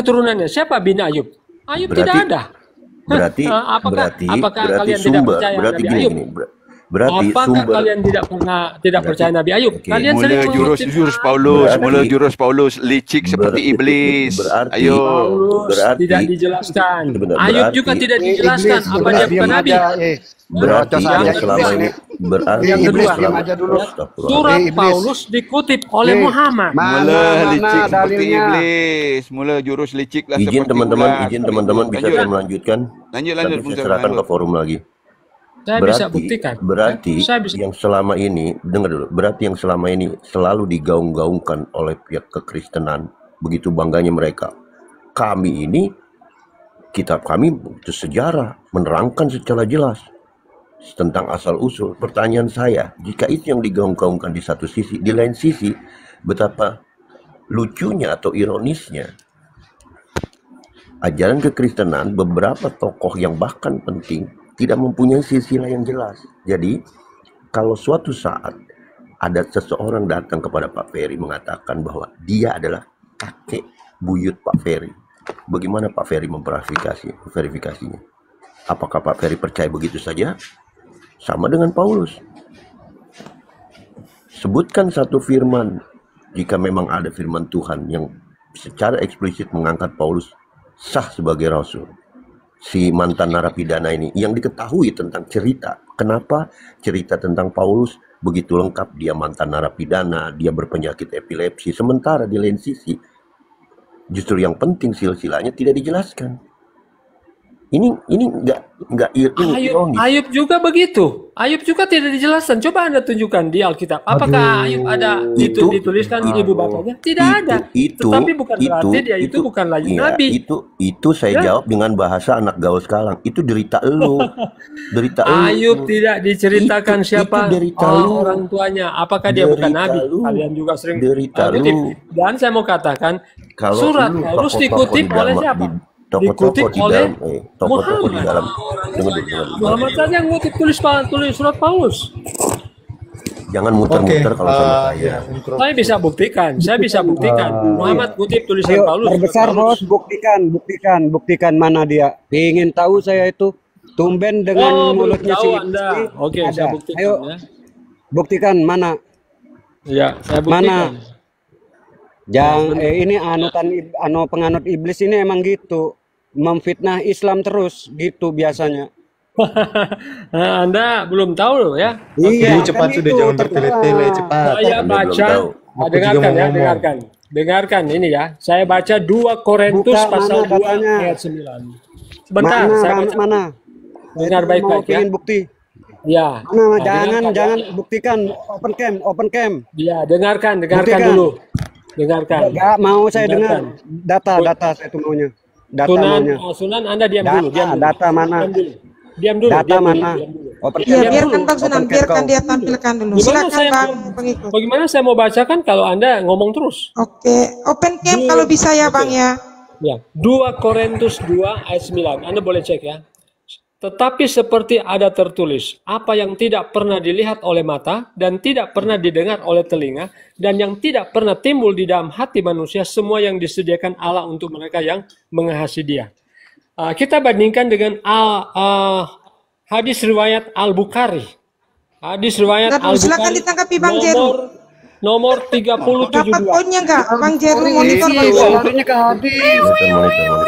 keturunannya. Siapa bin Ayub? Ayub tidak ada. Apakah kalian tidak percaya Nabi Ayub? Apakah kalian tidak percaya Nabi Ayub? Kalian sering mula jurus Paulus licik seperti iblis. Ayo. Paulus tidak dijelaskan. Ayub juga tidak dijelaskan apa dia bukan Nabi. Berarti yang kedua, surat Paulus dikutip oleh Muhammad. Mula licik seperti iblis. Mula jurus licik lah. Izin teman-teman bisa saya melanjutkan. Lanjut. Saya serahkan ke forum lagi. Saya bisa buktikan. Berarti yang selama ini, dengar dulu, berarti yang selama ini selalu digaung-gaungkan oleh pihak kekristenan, begitu bangganya mereka. Kami ini, kitab kami itu sejarah, menerangkan secara jelas tentang asal-usul. Pertanyaan saya, jika itu yang digaung-gaungkan di satu sisi, di lain sisi, betapa lucunya atau ironisnya, ajaran kekristenan, beberapa tokoh yang bahkan penting, tidak mempunyai silsilah yang jelas. Jadi, kalau suatu saat ada seseorang datang kepada Pak Ferry mengatakan bahwa dia adalah kakek buyut Pak Ferry, bagaimana Pak Ferry memverifikasinya? Apakah Pak Ferry percaya begitu saja? Sama dengan Paulus. Sebutkan satu firman, jika memang ada firman Tuhan yang secara eksplisit mengangkat Paulus sah sebagai rasul. Si mantan narapidana ini yang diketahui tentang cerita, kenapa cerita tentang Paulus begitu lengkap, dia mantan narapidana, dia berpenyakit epilepsi, sementara di lain sisi justru yang penting silsilahnya tidak dijelaskan. Ini enggak ironis. Ayub juga begitu. Ayub juga tidak dijelaskan. Coba Anda tunjukkan di Alkitab. Apakah Ayub ada dituliskan ibu bapaknya? Tidak ada. Tetapi bukan berarti dia itu bukan lagi nabi. Itu saya jawab dengan bahasa anak gaul sekarang. Itu derita elu. Ayub tidak diceritakan siapa orang tuanya. Apakah dia bukan nabi? Kalian juga sering kutip. Dan saya mau katakan, surat Paulus dikutip oleh siapa? Dikutip oleh tokoh-tokoh di dalam. Muhammad saja yang ngutip tulis surat Paulus. Jangan muter-muter kalau sama saya. Saya bisa buktikan. Muhammad kutip tulisan Paulus. Terbesar bos, buktikan mana dia. Ingin tahu saya itu. Tumben dengan mulutnya si. Oke, saya buktikan. Ayo, buktikan mana? Ya, saya buktikan. Mana? Ini penganut iblis ini emang gitu, memfitnah Islam terus gitu biasanya. Anda belum tahu loh ya. Iya, cepat sudah jangan bertele-tele cepat. Saya baca, dengarkan ini ya. Saya baca 2 Korintus pasal 2 ayat 9. Sebentar, saya baca. Mana? Dengar baik-baik ya. Bukti. Ya. Jangan buktikan open cam. Ya, dengarkan dulu. Dengarkan. Enggak mau saya dengar. Data saya itu maunya. Sunan Anda diam dulu. Data mana? Diam dulu. Data mana? Iya, biarkan Bang Sunan, biarkan dia tampilkan dulu. Silakan Bang pengikut. Bagaimana saya mau bacakan kalau Anda ngomong terus? Oke, open cam kalau bisa ya Bang ya. Ya, 2 Korintus 2 ayat 9. Anda boleh cek ya. Tetapi seperti ada tertulis, apa yang tidak pernah dilihat oleh mata dan tidak pernah didengar oleh telinga dan yang tidak pernah timbul di dalam hati manusia, semua yang disediakan Allah untuk mereka yang mengasihi Dia. Kita bandingkan dengan hadis riwayat Al-Bukhari. Hadis riwayat Al-Bukhari. Silakan ditanggapi Bang Jeru. Nomor 3072. Dapat poinnya enggak? Bang Jeru monitor Bang. Larinya ke hadis.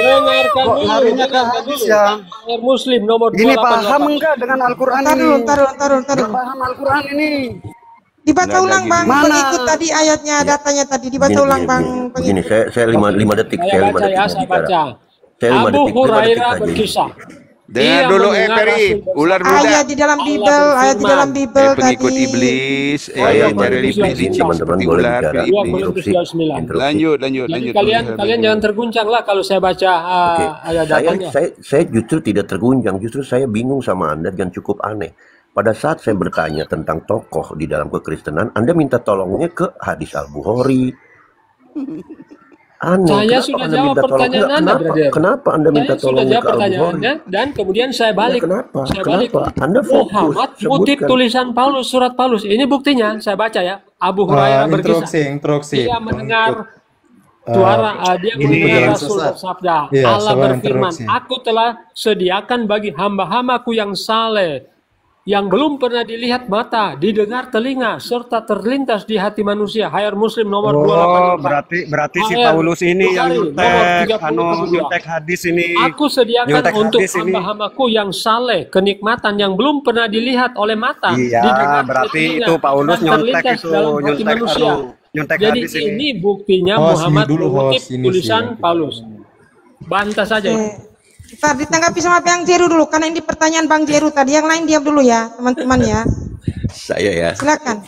Dengarkan dulu. Larinya ke hadis ya. Muslim nomor 288. Ini paham enggak dengan Al-Qur'an ini? Taruh. Paham Al-Qur'an ini. Dibaca ulang Bang, pengikut tadi ayatnya, datanya tadi dibaca ulang Bang. Begini, saya 5 detik. Saya baca. Abu Hurairah berkisah. Dengar dulu Ferry, ular muda. Ayat di dalam Bible, pengikut tadi. iblis, teman-teman boleh bicara. Lanjut. Kalian jangan terguncang lah kalau saya baca ayat datanya. Saya justru tidak terguncang, justru saya bingung sama Anda dan cukup aneh. Pada saat saya bertanya tentang tokoh di dalam kekristenan, Anda minta tolongnya ke hadis Al-Bukhari. Saya sudah jawab pertanyaan Anda, brother. Kenapa Anda minta tolong ke pertanyaannya dan kemudian saya balik. Kenapa? Anda fokus. Muhammad kutip tulisan Paulus, surat Paulus. Ini buktinya, saya baca ya. Abu Hurairah berkisah. Introksi. Dia mendengar Suara dia ini mendengar Jalan Rasul sesat. bersabda, Iya, Allah sabar berfirman, interupsi. aku telah sediakan bagi hamba-hambaku yang saleh, yang belum pernah dilihat mata, didengar telinga, serta terlintas di hati manusia. Hayar Muslim nomor Oh, 284. berarti si HR Paulus ini yang Bukhari nomor 30 nyontek hadis ini. Aku sediakan Nyontek untuk hadis ini. hamba-hambaku yang saleh kenikmatan yang belum pernah dilihat oleh mata, Iya, didengar oleh berarti telinga, itu Paulus dan nyontek terlintas itu, dalam hati nyontek manusia. nyontek Jadi hadis ini. ini buktinya Host, Muhammad ini dulu, mengutip host. Ini tulisan sih. Paulus. Bantah saja. Ntar ditanggapi sama Bang Jeru dulu, karena ini pertanyaan Bang Jeru tadi. Yang lain diam dulu ya, teman-teman ya. Saya ya, Silakan.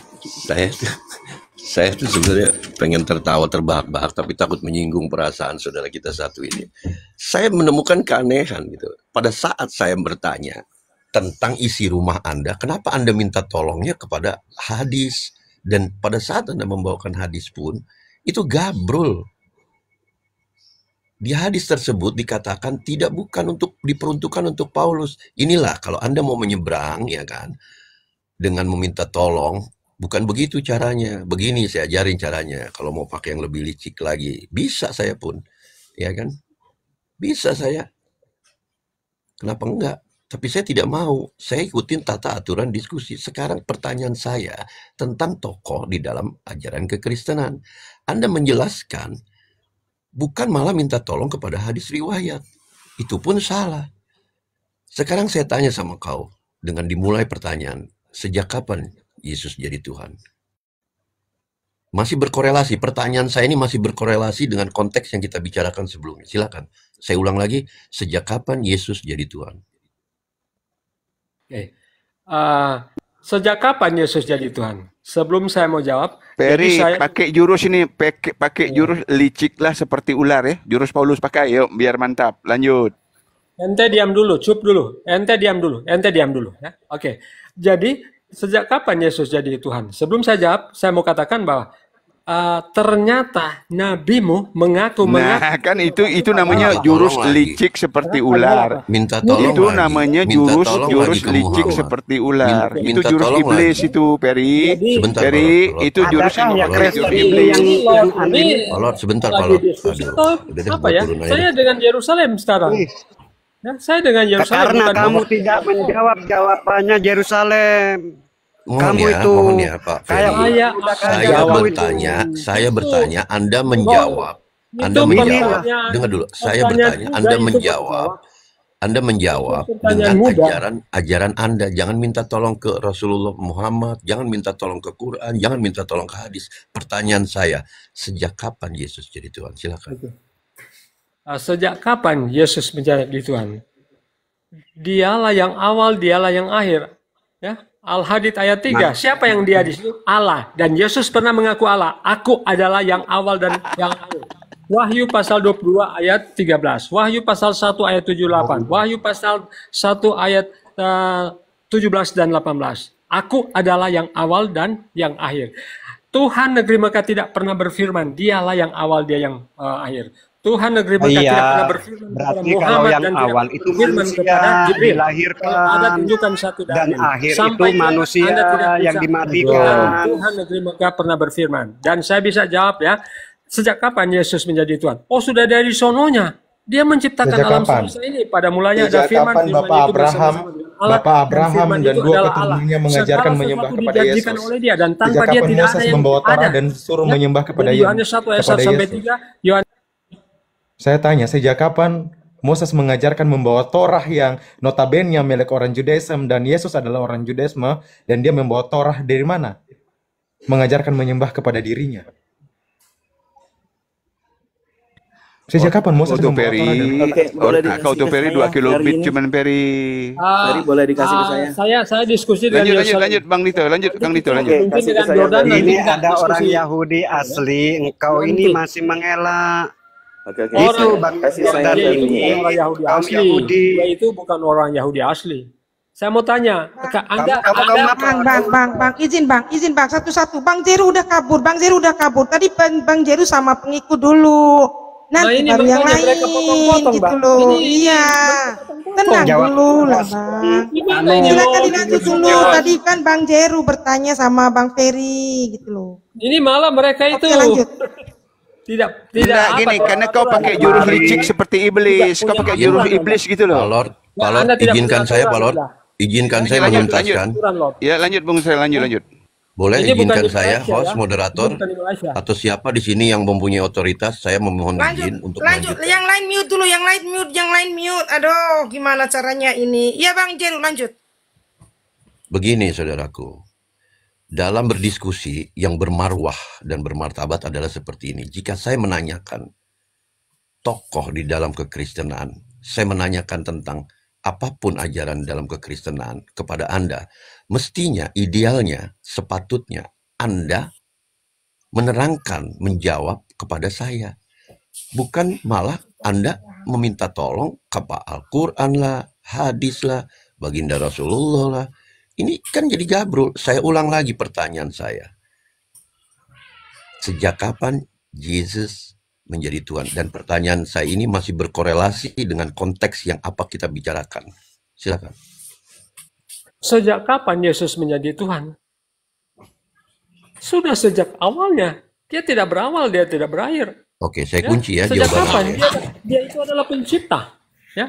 saya tuh sebenarnya pengen tertawa terbahak-bahak tapi takut menyinggung perasaan saudara kita satu ini. Saya menemukan keanehan gitu. Pada saat saya bertanya tentang isi rumah Anda, kenapa Anda minta tolongnya kepada hadis? Dan pada saat Anda membawakan hadis pun, itu gabrol. Di hadis tersebut dikatakan bukan untuk diperuntukkan untuk Paulus. Inilah kalau Anda mau menyeberang ya kan, dengan meminta tolong, bukan begitu caranya. Begini saya ajarin caranya. Kalau mau pakai yang lebih licik lagi, bisa saya pun, ya kan? Bisa saya. Kenapa enggak? Tapi saya tidak mau. Saya ikutin tata aturan diskusi. Sekarang pertanyaan saya tentang tokoh di dalam ajaran kekristenan. Anda menjelaskan, bukan malah minta tolong kepada hadis riwayat. Itu pun salah. Sekarang saya tanya sama kau, dengan dimulai pertanyaan, sejak kapan Yesus jadi Tuhan? Masih berkorelasi, pertanyaan saya ini masih berkorelasi dengan konteks yang kita bicarakan sebelumnya. Silakan, saya ulang lagi, sejak kapan Yesus jadi Tuhan? Oke. Sejak kapan Yesus jadi Tuhan? Sebelum saya mau jawab, Peri, jadi saya pakai jurus ini, pakai jurus licik lah seperti ular ya. Jurus Paulus pakai, yuk biar mantap. Lanjut. ente diam dulu, cup dulu. Ente diam dulu ya. Oke. Jadi sejak kapan Yesus jadi Tuhan? Sebelum saya jawab, saya mau katakan bahwa ternyata nabimu mengaku Nah, kan itu namanya Minta jurus tolong lagi. licik seperti ular. Minta tolong Itu lagi. namanya Minta jurus tolong jurus lagi ke licik Muhammad. seperti ular. Itu Minta jurus tolong iblis lagi. itu, Peri. Sebentar, Peri, Lord. itu jurus Adakah yang jurus Kristen iblis. yang aneh? Pak Lord, sebentar Pak lagi Lord. diskusi Aduh, toh, udah deh, apa gua ya? turun aja Saya deh. dengan Yerusalem sekarang. Ya, saya dengan Yerusalem Karena bukan kamu tidak menjawab jawabannya Yerusalem. Kamu itu Mohon ya Pak kayak Ferry. Saya kamu saya bertanya, Anda menjawab. Anda Itu menjawab. pertanyaan- Dengar dulu, saya pertanyaan bertanya, muda Anda itu menjawab. Anda menjawab Itu pertanyaan dengan muda. ajaran Anda. Jangan minta tolong ke Rasulullah Muhammad, jangan minta tolong ke Quran, jangan minta tolong ke hadis. Pertanyaan saya, sejak kapan Yesus jadi Tuhan? Silakan. Sejak kapan Yesus menjadi Tuhan? Dialah yang awal, dialah yang akhir. Ya, Al-Hadid ayat 3. Siapa yang dia di situ? Allah. Dan Yesus pernah mengaku Allah. Aku adalah yang awal dan yang akhir. Wahyu pasal 22 ayat 13. Wahyu pasal 1 ayat 78. Wahyu pasal 1 ayat 17 dan 18. Aku adalah yang awal dan yang akhir. Tuhan negeri Mekah tidak pernah berfirman, dialah yang awal, dia yang akhir. Tuhan negeri Mekah Iya, tidak pernah berfirman kepada berarti kalau Muhammad yang dan tidak awal itu berfirman manusia kepada Jibril. dilahirkan, Kalau ada tunjukkan satu dan dalil. akhir Sampai itu manusia Anda tidak yang bisa. dimatikan. Tuhan negeri Mekah pernah berfirman. Dan saya bisa jawab ya, sejak kapan Yesus menjadi Tuhan? Oh, sudah dari sononya. Dia menciptakan Sejak alam kapan? semesta ini. Pada mulanya ada Sejak firman, kapan firman Bapak itu Abraham, bersama-sama dengan Allah, Bapak Abraham firman dan itu dua adalah Allah. keturunannya mengajarkan Segala menyembah sesuatu kepada dijanjikan Yesus? oleh dia, dan tanpa Sejak dia kapan tidak Moses ada yang membawa Torah ada. dan suruh Ya. menyembah kepada Jadi Yohanes 1 ayat 1 sampai Yesus? 3, Yohanes Saya tanya, sejak kapan Moses mengajarkan membawa Torah yang notabene milik orang Judaism dan Yesus adalah orang Judaisme dan dia membawa Torah dari mana? Mengajarkan menyembah kepada dirinya. Sejak kapan Moses Kau tuh membawa Peri. Torah dan Oke, boleh Kau dikasih tuh ke Peri saya, 2 kilobit Ferry. cuman Peri. Ferry boleh dikasih ke saya. saya diskusi dengan Lanjut Bang Dito, lanjut Kang Dito, lanjut. Oke, Mungkin kasih ke dengan saya. Jordan Ferry. nanti Ini kita ada orang diskusi. Yahudi asli, engkau ini Nanti. masih mengelak. Oke, oke. Itu Orang Bang kasih saya Jordan dia itu Ferry. bukan orang Yahudi kaum asli. Yahudi. Dia itu bukan orang Yahudi asli. Saya mau tanya, Anda izin bang, satu-satu. Bang Jeru udah kabur. Tadi bang Jeru sama pengikut dulu. Nanti ini baru yang makanya lain mereka potong-potong, gitu Bang. loh. Ini Iya, tenang Jawab. dulu lah bang. gimana ini Silakan loh? dilanjut dulu. Tadi kan bang Jeru bertanya sama bang Ferry gitu loh. Ini malah mereka itu Oke lanjut. tidak Enggak gini, karena kau pakai jurus licik seperti iblis. Kau pakai jurus iblis gitu loh. Pak Lord, izinkan saya, Pak Lord. Izinkan saya menuntaskan. Ya, lanjut Bung Saya, lanjut. Boleh izinkan saya, host, moderator, atau siapa di sini yang mempunyai otoritas, saya memohon izin untuk lanjut. Yang lain mute dulu, yang lain mute. Aduh, gimana caranya ini? Iya Bang Jeru, lanjut. Begini, saudaraku. Dalam berdiskusi yang bermarwah dan bermartabat adalah seperti ini. Jika saya menanyakan tokoh di dalam kekristenan, saya menanyakan tentang apapun ajaran dalam kekristenan kepada Anda, mestinya, idealnya, sepatutnya Anda menerangkan, menjawab kepada saya. Bukan malah Anda meminta tolong kepada Al-Quran lah, hadis lah, baginda Rasulullah lah. Ini kan jadi gabrol. Saya ulang lagi pertanyaan saya. Sejak kapan Yesus menjadi Tuhan? Dan pertanyaan saya ini masih berkorelasi dengan konteks yang apa kita bicarakan. Silakan. Sejak kapan Yesus menjadi Tuhan? Sudah sejak awalnya. Dia tidak berawal, dia tidak berakhir. Oke, saya kunci ya sejak jawabannya. kapan? Dia itu adalah pencipta. Ya.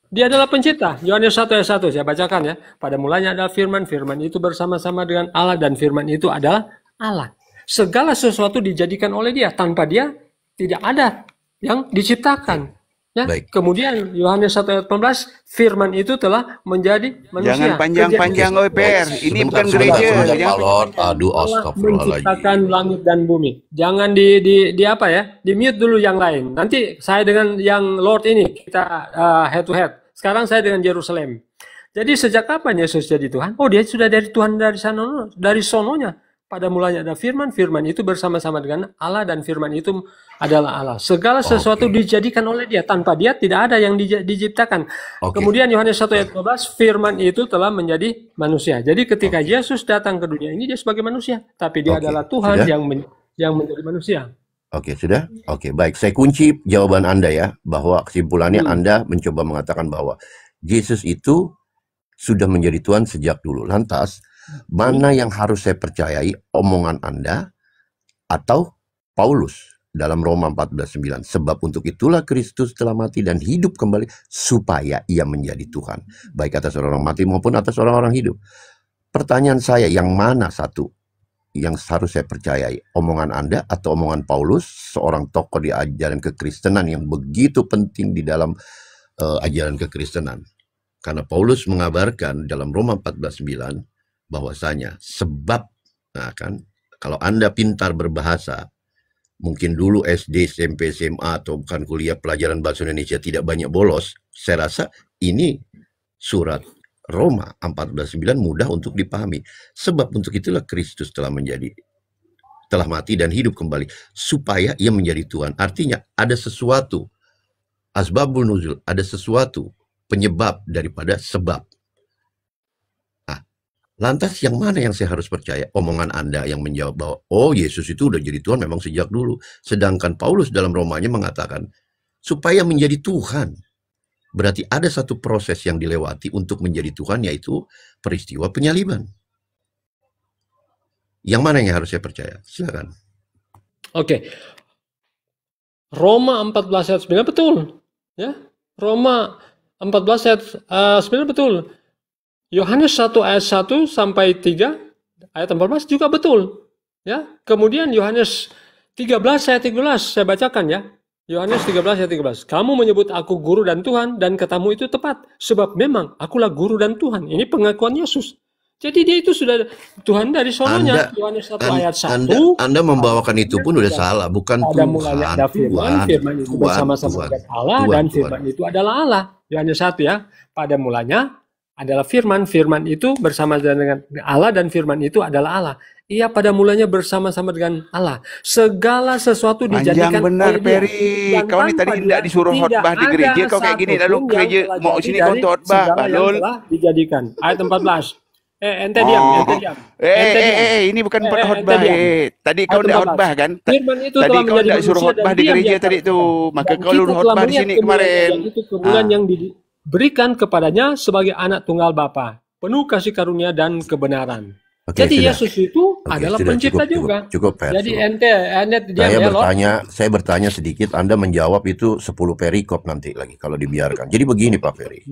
Dia adalah pencipta. Yohanes 1 ayat 1 saya bacakan ya. Pada mulanya ada firman, firman itu bersama-sama dengan Allah dan firman itu adalah Allah. Segala sesuatu dijadikan oleh Dia, tanpa Dia tidak ada yang diciptakan. Ya. Baik. Kemudian Yohanes 1 ayat 18, firman itu telah menjadi manusia. Jangan panjang-panjang OPR. Ini bukan gereja. Pak Lord, aduh astagfirullahaladzim. Menciptakan langit dan bumi. Jangan di apa ya? Di mute dulu yang lain. Nanti saya dengan yang Lord ini kita head to head. Sekarang saya dengan Yerusalem. Jadi sejak kapan Yesus jadi Tuhan? Oh, dia sudah dari Tuhan dari sononya. Pada mulanya ada firman, firman itu bersama-sama dengan Allah dan firman itu adalah Allah. Segala sesuatu dijadikan oleh Dia, tanpa Dia tidak ada yang diciptakan. Kemudian Yohanes 1 ayat 12, firman itu telah menjadi manusia. Jadi ketika Yesus datang ke dunia ini dia sebagai manusia, tapi Dia adalah Tuhan yang menjadi manusia. Oke, sudah? Oke, baik. Saya kunci jawaban Anda ya, bahwa kesimpulannya Anda mencoba mengatakan bahwa Yesus itu sudah menjadi Tuhan sejak dulu. Lantas, mana yang harus saya percayai, omongan Anda atau Paulus dalam Roma 14:9? Sebab untuk itulah Kristus telah mati dan hidup kembali supaya Ia menjadi Tuhan, baik atas orang mati maupun atas orang-orang hidup. Pertanyaan saya, yang mana satu yang harus saya percayai, omongan Anda atau omongan Paulus, seorang tokoh di ajaran kekristenan yang begitu penting di dalam ajaran kekristenan? Karena Paulus mengabarkan dalam Roma 14:9 bahwasanya sebab, nah kan, kalau Anda pintar berbahasa, mungkin dulu SD, SMP, SMA, atau bukan kuliah pelajaran bahasa Indonesia tidak banyak bolos, saya rasa ini surat Roma 14:9 mudah untuk dipahami. Sebab untuk itulah Kristus telah mati dan hidup kembali supaya Ia menjadi Tuhan. Artinya ada sesuatu, asbabul nuzul, ada sesuatu penyebab daripada sebab. Nah, lantas yang mana yang saya harus percaya? Omongan Anda yang menjawab bahwa oh, Yesus itu udah jadi Tuhan memang sejak dulu. Sedangkan Paulus dalam Romanya mengatakan supaya menjadi Tuhan. Berarti ada satu proses yang dilewati untuk menjadi Tuhan, yaitu peristiwa penyaliban. Yang mana yang harus saya percaya? Silakan. Oke. Roma 14 ayat 9 betul. Ya. Roma 14 ayat 9 betul. Yohanes 1 ayat 1 sampai 3 ayat 14 juga betul. Ya. Kemudian Yohanes 13 ayat 13 saya bacakan ya. Yohanes 13 ayat 13. Kamu menyebut aku guru dan Tuhan, dan katamu itu tepat. Sebab memang akulah guru dan Tuhan. Ini pengakuan Yesus. Jadi dia itu sudah Tuhan dari sononya. Yohanes 1 ayat 1. Anda membawakan itu pun udah salah. Bukan Tuhan. Ada firman itu bersama-sama dengan Allah, dan firman itu adalah Allah. Yohanes 1 ya. Pada mulanya adalah firman itu bersama dengan Allah, dan firman itu adalah Allah. Ia pada mulanya bersama-sama dengan Allah. Segala sesuatu dijadikan benar, oleh Peri. Dia. Kau ni tadi tidak disuruh khotbah di gereja. Kau kayak gini lalu gereja mau sini kau khotbah, balul. Dijadikan. Ayat 14. Ente diam. Ini bukan khotbah. Tadi kau tidak khotbah kan? Tadi kau tidak suruh khotbah di gereja tadi tu. Maka kau lu khotbah di sini kemarin. Itu kemuliaan yang diberikan kepadanya sebagai anak tunggal Bapa, penuh kasih karunia dan kebenaran. Jadi Yesus itu adalah pencipta juga. Cukup, Jadi saya bertanya sedikit, Anda menjawab itu 10 perikop nanti lagi kalau dibiarkan. Jadi begini Pak Ferry.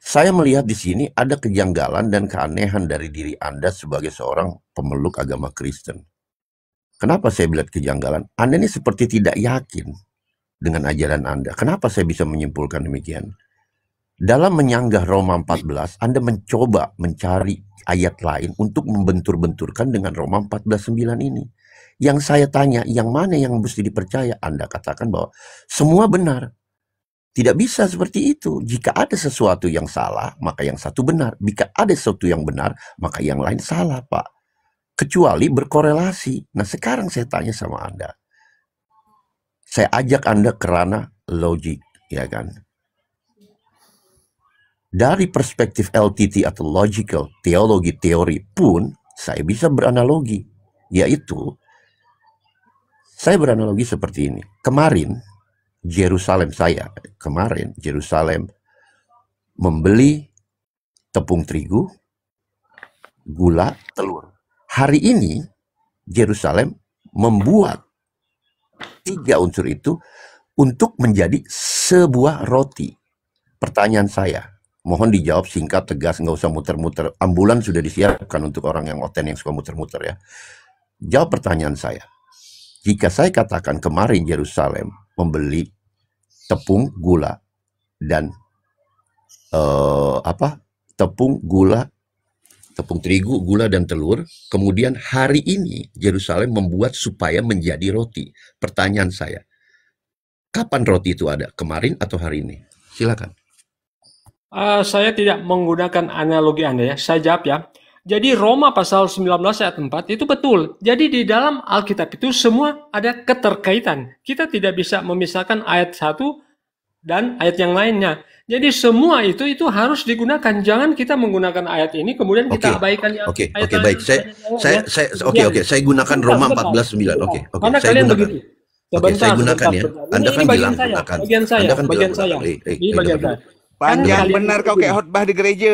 Saya melihat di sini ada kejanggalan dan keanehan dari diri Anda sebagai seorang pemeluk agama Kristen. Kenapa saya melihat kejanggalan? Anda ini seperti tidak yakin dengan ajaran Anda. Kenapa saya bisa menyimpulkan demikian? Dalam menyanggah Roma 14, Anda mencoba mencari ayat lain untuk membentur-benturkan dengan Roma 14:9 ini. Yang saya tanya, yang mana yang mesti dipercaya? Anda katakan bahwa semua benar. Tidak bisa seperti itu. Jika ada sesuatu yang salah, maka yang satu benar. Jika ada sesuatu yang benar, maka yang lain salah, Pak. Kecuali berkorelasi. Nah, sekarang saya tanya sama Anda. Saya ajak Anda ke ranah logik, ya kan? Dari perspektif LTT atau logical teori pun saya bisa beranalogi, yaitu saya beranalogi seperti ini. Kemarin Yerusalem membeli tepung terigu, gula, telur. Hari ini Yerusalem membuat 3 unsur itu untuk menjadi sebuah roti. Pertanyaan saya, mohon dijawab singkat, tegas, nggak usah muter-muter. Ambulan sudah disiapkan untuk orang yang oten yang suka muter-muter ya. Jawab pertanyaan saya. Jika saya katakan kemarin Yerusalem membeli tepung, gula, dan tepung terigu, gula, dan telur, kemudian hari ini Yerusalem membuat supaya menjadi roti. Pertanyaan saya, kapan roti itu ada? Kemarin atau hari ini? Silakan. Saya tidak menggunakan analogi Anda ya, saya jawab ya. Jadi Roma pasal 19 ayat 4 itu betul. Jadi di dalam Alkitab itu semua ada keterkaitan. Kita tidak bisa memisahkan ayat 1 dan ayat yang lainnya. Jadi semua itu harus digunakan. Jangan kita menggunakan ayat ini kemudian kita abaikan yang ayat lain. Baik. Saya gunakan Roma 14:9. Karena kalian begitu. Saya gunakan ya. Anda kan bilang gunakan. Bagian saya. Ini bagian saya. Panjang benar kau kayak khotbah di gereja,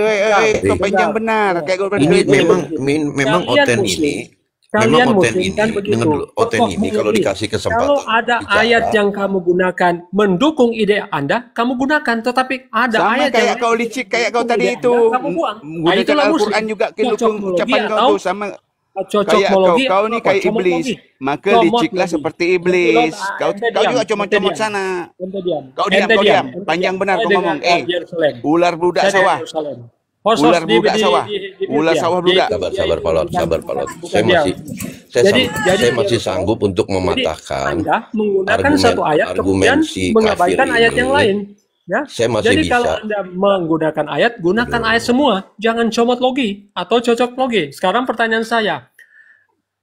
kau panjang benar kayak khotbah di gereja. Memang oten ini. Memang oten ini, dengar dulu, oten ini kalau dikasih kesempatan. Kalau ada ayat yang kamu gunakan mendukung ide Anda, kamu gunakan. Tetapi ada sama ayat kayak yang kau licik kayak kau tadi itu. Kamu buang. Menggunakan Al-Quran juga mendukung ucapan kau tuh sama. Kayak kau ni kayak iblis, maka liciklah seperti iblis. Kau juga comot-comot sana. Kau diam. Panjang benar kau ngomong. Ular budak sawah. Ular budak sawah. Ular sawah budak. Sabar Palot. Saya masih sanggup untuk mematahkan menggunakan satu ayat kemudian mengabaikan ayat yang lain. Ya. Jadi kalau Anda menggunakan ayat, gunakan ayat semua. Jangan comot logi atau cocok logi. Sekarang pertanyaan saya.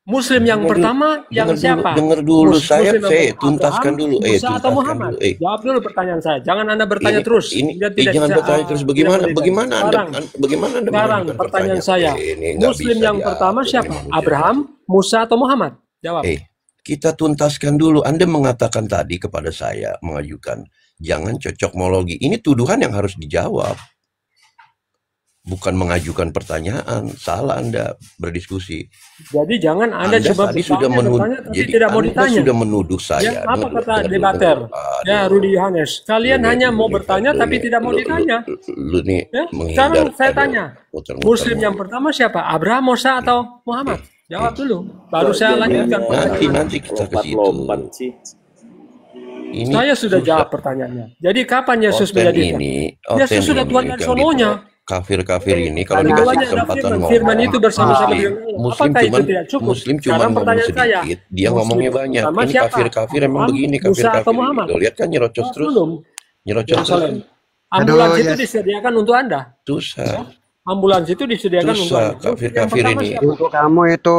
Muslim yang pertama yang siapa? Dengar dulu, saya tuntaskan dulu. Musa atau Muhammad? Jawab dulu pertanyaan saya. Jangan Anda bertanya terus. Jangan bertanya terus. Bagaimana Anda? Sekarang pertanyaan saya. Muslim yang pertama siapa? Abraham, Musa atau Muhammad? Jawab. Kita tuntaskan dulu. Anda mengatakan tadi kepada saya, mengajukan jangan cocokmologi. Ini tuduhan yang harus dijawab. Bukan mengajukan pertanyaan. Salah Anda berdiskusi. Jadi jangan Anda coba bertanya tapi tidak mau ditanya. Anda sudah menuduh saya. Ya, apa kata debater? Ya, Rudy Yohanes. Kalian hanya mau bertanya tapi tidak mau ditanya. Sekarang saya tanya. Muslim yang pertama siapa? Abraham, Musa atau Muhammad? Jawab dulu. Baru saya lanjutkan. Nanti kita ke situ. Saya sudah jawab pertanyaannya. Jadi kapan Yesus menjadi Yesus sudah Tuhan dan sononya. Kafir-kafir ini kalau dikasih kesempatan ngomong. Firman itu bersama-sama dengan Muslim cuma ngomong sedikit, dia ngomongnya banyak. Ini kafir-kafir emang begini, kafir-kafir ini. Lihat kan nyerocos terus. Nyerocos terus. Ambulans itu disediakan untuk Anda. Susah. Ambulans itu disediakan untuk Anda. Kafir-kafir ini. Untuk kamu itu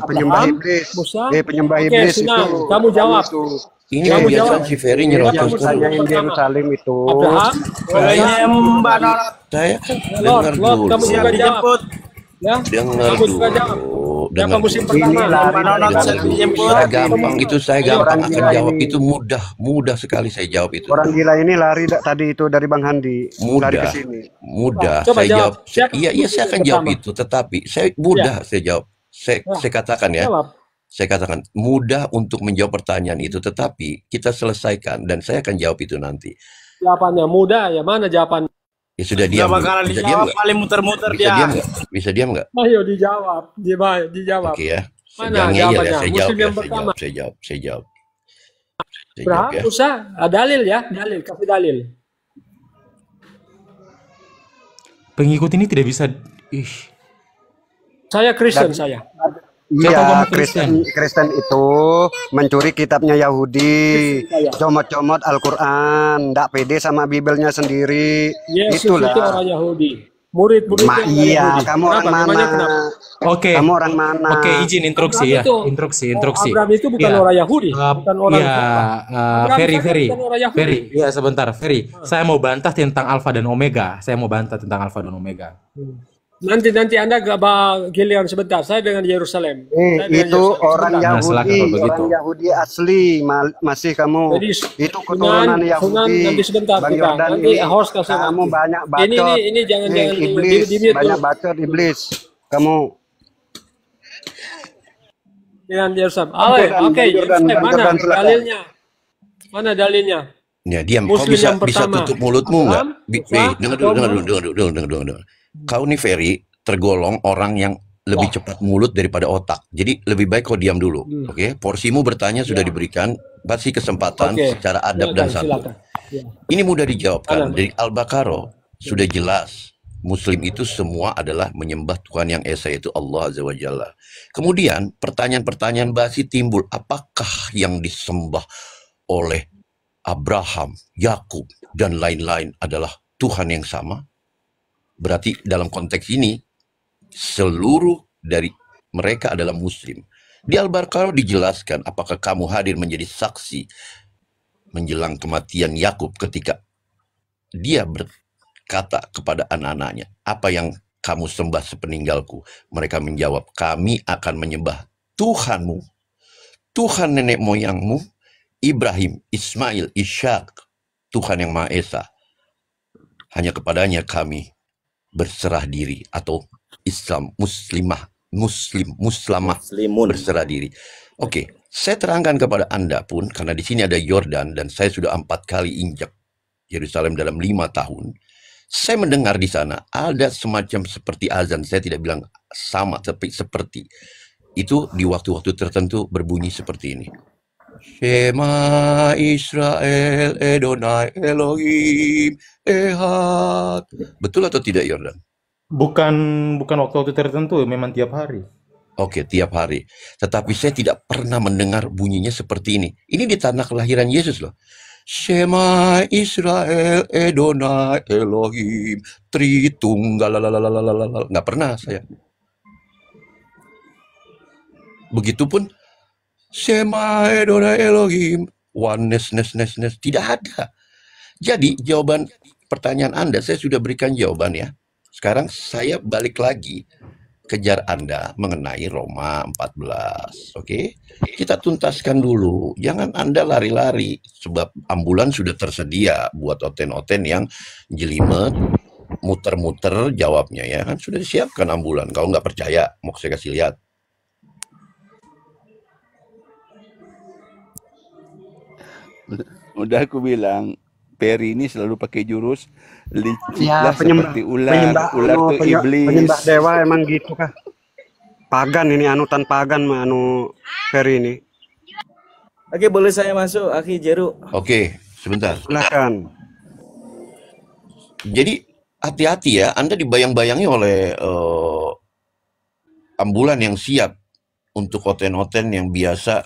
penyembah iblis. Penyembah iblis itu. Kamu jawab. Ini kebiasaan si Ferry nyerocos terus. Tanyain Yerusalem itu. Saya kan dengar dulu. Kamu juga jawab. Ya. Dengar Siapa musim pertama? Gampang itu, saya gampang akan jawab itu, mudah sekali saya jawab itu. Orang gila ini lari tadi itu dari Bang Handi, lari ke sini. Mudah. Saya jawab. Iya, saya akan jawab itu, tetapi saya jawab. Saya katakan ya. Saya katakan mudah untuk menjawab pertanyaan itu, tetapi kita selesaikan dan saya akan jawab itu nanti. Jawabannya mudah ya, mana jawabannya? Ya sudah diam. Bisa diam nggak? Paling muter-muter dia. Bisa diam nggak? Ayo dijawab. Oke ya. Mana jawabannya? Saya jawab. Berapa? Usah dalil ya, kasih dalil. Pengikut ini tidak bisa. Saya Kristen saya. Iya, Kristen itu mencuri kitabnya Yahudi, comot-comot Al-Quran, ndak pede sama Bibelnya sendiri. Yesus itulah. Itu orang Yahudi. Murid-muridnya Yahudi. Kamu orang mana? Oke. Kamu orang mana? Oke, izin instruksi ya. Instruksi. Abraham itu bukan orang Yahudi, bukan orang Ferry. Ya, sebentar, Ferry. Saya mau bantah tentang Alfa dan Omega. Nanti Anda giliran sebentar. Saya dengan Yerusalem. Itu orang Yahudi, orang Yahudi asli. Masih kamu. Jadi, itu keturunan Yahudi. Nanti sebentar Bang kita. Yordan, Nanti host kasih. Kamu banyak bacot. Ini jangan iblis. Banyak bacot iblis. Kamu. Dengan Yerusalem. Oke. Mana dalilnya? Ya, diam. Kau bisa tutup mulutmu nggak? Dengar. Kau nih Ferry tergolong orang yang lebih cepat mulut daripada otak. Jadi lebih baik kau diam dulu. Oke? Porsimu bertanya sudah diberikan, kasih kesempatan secara adab dan santun. Ini mudah dijawabkan. Dari Al-Baqarah sudah jelas. Muslim itu semua adalah menyembah Tuhan yang esa, yaitu Allah Azza wa Jalla. Kemudian pertanyaan-pertanyaan basi timbul. Apakah yang disembah oleh Abraham, Yakub, dan lain-lain adalah Tuhan yang sama? Berarti dalam konteks ini, seluruh dari mereka adalah Muslim. Di Al-Baqarah dijelaskan, apakah kamu hadir menjadi saksi menjelang kematian Yakub ketika dia berkata kepada anak-anaknya, apa yang kamu sembah sepeninggalku? Mereka menjawab, kami akan menyembah Tuhanmu, Tuhan nenek moyangmu, Ibrahim, Ismail, Ishak, Tuhan yang Maha Esa. Hanya kepadanya kami berserah diri, atau muslimah berserah diri. Oke, saya terangkan kepada Anda pun, karena di sini ada Yordan dan saya sudah 4 kali injak Yerusalem dalam 5 tahun. Saya mendengar di sana ada semacam seperti azan. Saya tidak bilang sama, tapi seperti itu di waktu-waktu tertentu berbunyi seperti ini. Shema Israel Adonai Elohim Ehad. Betul atau tidak, Yordan? Bukan waktu-waktu tertentu, memang tiap hari. Oke, tiap hari. Tetapi saya tidak pernah mendengar bunyinya seperti ini. Ini di tanah kelahiran Yesus loh. Shema Israel Adonai Elohim Tritunggal. Nggak pernah saya. Begitupun Shema Adonai Elohim oneness. Tidak ada. Jadi jawaban pertanyaan Anda saya sudah berikan jawaban ya. Sekarang saya balik lagi kejar Anda mengenai Roma 14. Oke? Kita tuntaskan dulu. Jangan Anda lari-lari sebab ambulan sudah tersedia buat oten-oten yang jelimet, muter-muter jawabnya ya kan sudah disiapkan ambulan. Kalau nggak percaya, mau saya kasih lihat. Udah aku bilang Perry ini selalu pakai jurus licik lah seperti ular. Ular tuh iblis. Penyembah dewa emang gitu kah? Pagan ini, anutan pagan Perry ini. Oke, boleh saya masuk, Aki Jeru? Oke, sebentar. Silakan. Jadi hati-hati ya, Anda dibayang-bayangi oleh ambulan yang siap untuk oten-oten yang biasa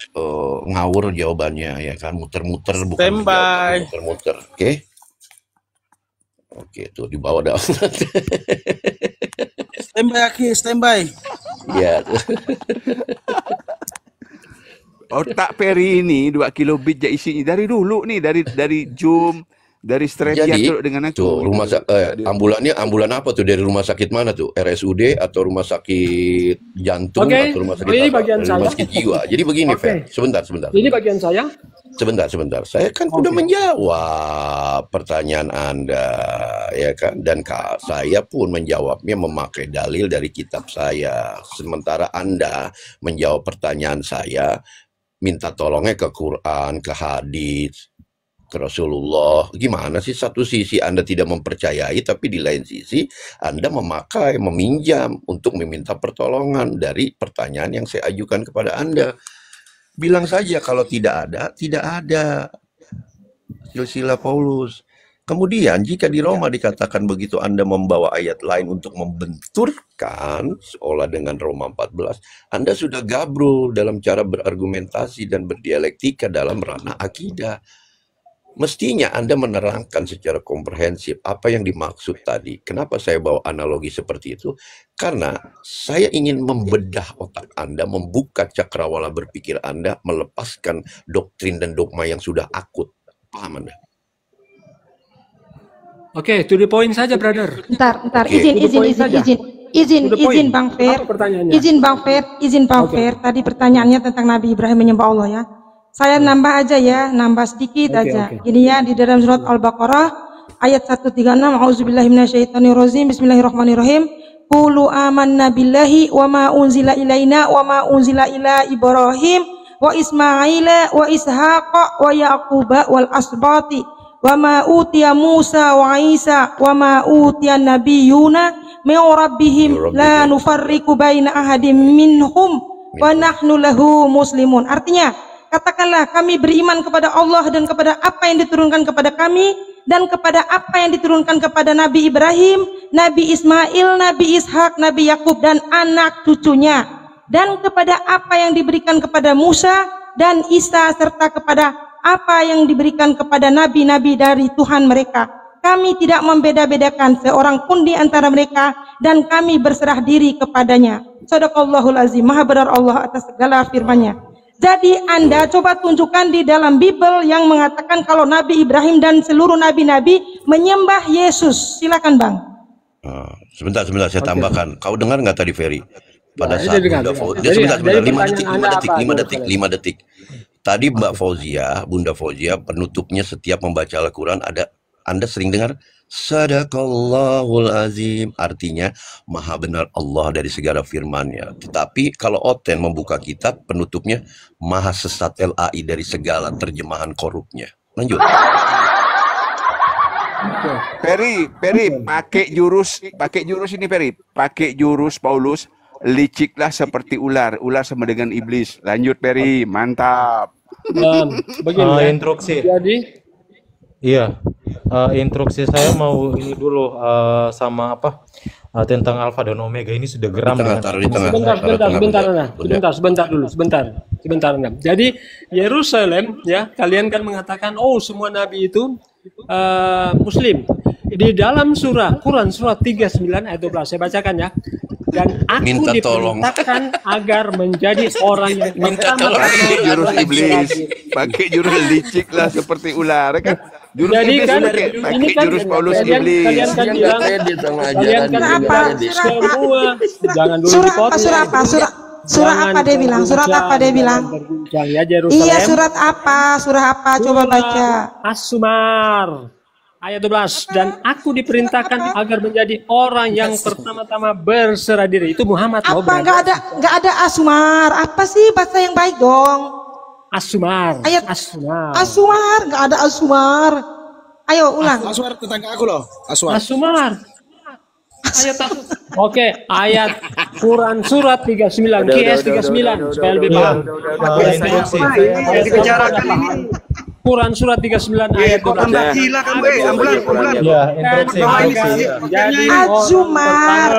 ngawur jawabannya ya kan, muter-muter bukan standby, muter-muter. Oke, tuh di bawah dah. Standby Aki, standby. Iya. Otak Perry ini 2 kilobit ya isinya dari dulu nih, dari Zoom, Dari Seredia Jadi dengan aku. tuh ambulan apa tuh, dari rumah sakit mana tuh? RSUD atau rumah sakit jantung atau rumah sakit ini apa? bagian Dari saya. rumah sakit jiwa. Jadi begini, Fer. Sebentar. Ini bagian saya. Sebentar. Saya kan sudah menjawab pertanyaan Anda, ya kan? Dan saya pun menjawabnya memakai dalil dari kitab saya. Sementara Anda menjawab pertanyaan saya, minta tolongnya ke Quran, ke hadis, ke Rasulullah. Gimana sih? Satu sisi Anda tidak mempercayai, tapi di lain sisi Anda meminjam untuk meminta pertolongan dari pertanyaan yang saya ajukan kepada Anda. Bilang saja kalau tidak ada silsilah Paulus. Kemudian jika di Roma dikatakan begitu, Anda membawa ayat lain untuk membenturkan seolah dengan Roma 14, Anda sudah gabrul dalam cara berargumentasi dan berdialektika dalam ranah akidah. Mestinya Anda menerangkan secara komprehensif apa yang dimaksud tadi. Kenapa saya bawa analogi seperti itu? Karena saya ingin membedah otak Anda, membuka cakrawala berpikir Anda, melepaskan doktrin dan dogma yang sudah akut. Paham Anda? Oke, to the point saja, brother. Bentar. Oke. Izin Bang Fer. Izin Bang Fer. Tadi pertanyaannya tentang Nabi Ibrahim menyembah Allah ya. Saya nambah aja ya, nambah sedikit aja. Gini ya, di dalam surat Al-Baqarah ayat 136, A'udzubillahi minasyaitonirrajim, Bismillahirrahmanirrahim. Qulu amanna billahi wa ma unzila ilaina wa ma unzila ila Ibrahim wa Ismaila wa Ishaqa wa Yaquba wal asbati wa ma utiya Musa wa Isa wa ma utiya nabiyuna min rabbihim la nufarriqu baina ahadim minhum wa nahnu lahu muslimun. Artinya, katakanlah kami beriman kepada Allah dan kepada apa yang diturunkan kepada kami dan kepada apa yang diturunkan kepada Nabi Ibrahim, Nabi Ismail, Nabi Ishak, Nabi Yakub dan anak cucunya, dan kepada apa yang diberikan kepada Musa dan Isa serta kepada apa yang diberikan kepada nabi-nabi dari Tuhan mereka. Kami tidak membeda-bedakan seorang pun di antara mereka dan kami berserah diri kepadanya. Shadaqallahul azim. Maha benar Allah atas segala firman-Nya. Jadi Anda coba tunjukkan di dalam Bible yang mengatakan kalau Nabi Ibrahim dan seluruh nabi-nabi menyembah Yesus. Silakan Bang. Sebentar saya tambahkan. Kau dengar nggak tadi Ferry? Pada saat Bunda Fauzia, sebentar, 5 detik. Tadi Bunda Fauzia penutupnya setiap membaca Al-Quran Anda sering dengar Sadaqallahul azim, artinya maha benar Allah dari segala firman-Nya. Tetapi kalau Oten membuka kitab, penutupnya maha sesat LAI dari segala terjemahan korupnya. Lanjut. Ferry, pakai jurus ini Ferry, pakai jurus Paulus, liciklah seperti ular sama dengan iblis. Lanjut Ferry, mantap. Begini instruksi. Jadi instruksi saya mau ini dulu sama apa tentang alfa dan omega ini sudah geram. Sebentar. Jadi Yerusalem ya, kalian kan mengatakan semua nabi itu Muslim. Di dalam Quran surat 39 ayat 12 saya bacakan ya. Dan aku diperintahkan agar menjadi orang yang pertama pakai jurus iblis, pakai jurus licik lah seperti ular kan. Jurus jadi iblis kan pakai jurus Paulus iblis. Kalian kan bilang apa? Semua jangan dulu dipotong. Surah apa dia bilang? Iya, surat apa? Coba baca. As-Zumar ayat 12. Dan aku diperintahkan agar menjadi orang yang pertama-tama berserah diri. Itu Muhammad. Apa? Nggak ada Asumar. Apa sih bahasa yang baik dong? Asumar. Ayat Asumar. Nggak ada Asumar. Ayo ulang. Asumar tetangga aku loh. Asumar. Ayat Quran surat 39 QS 39 supaya lebih paham. Quran surat 39 ayat 12. Azumar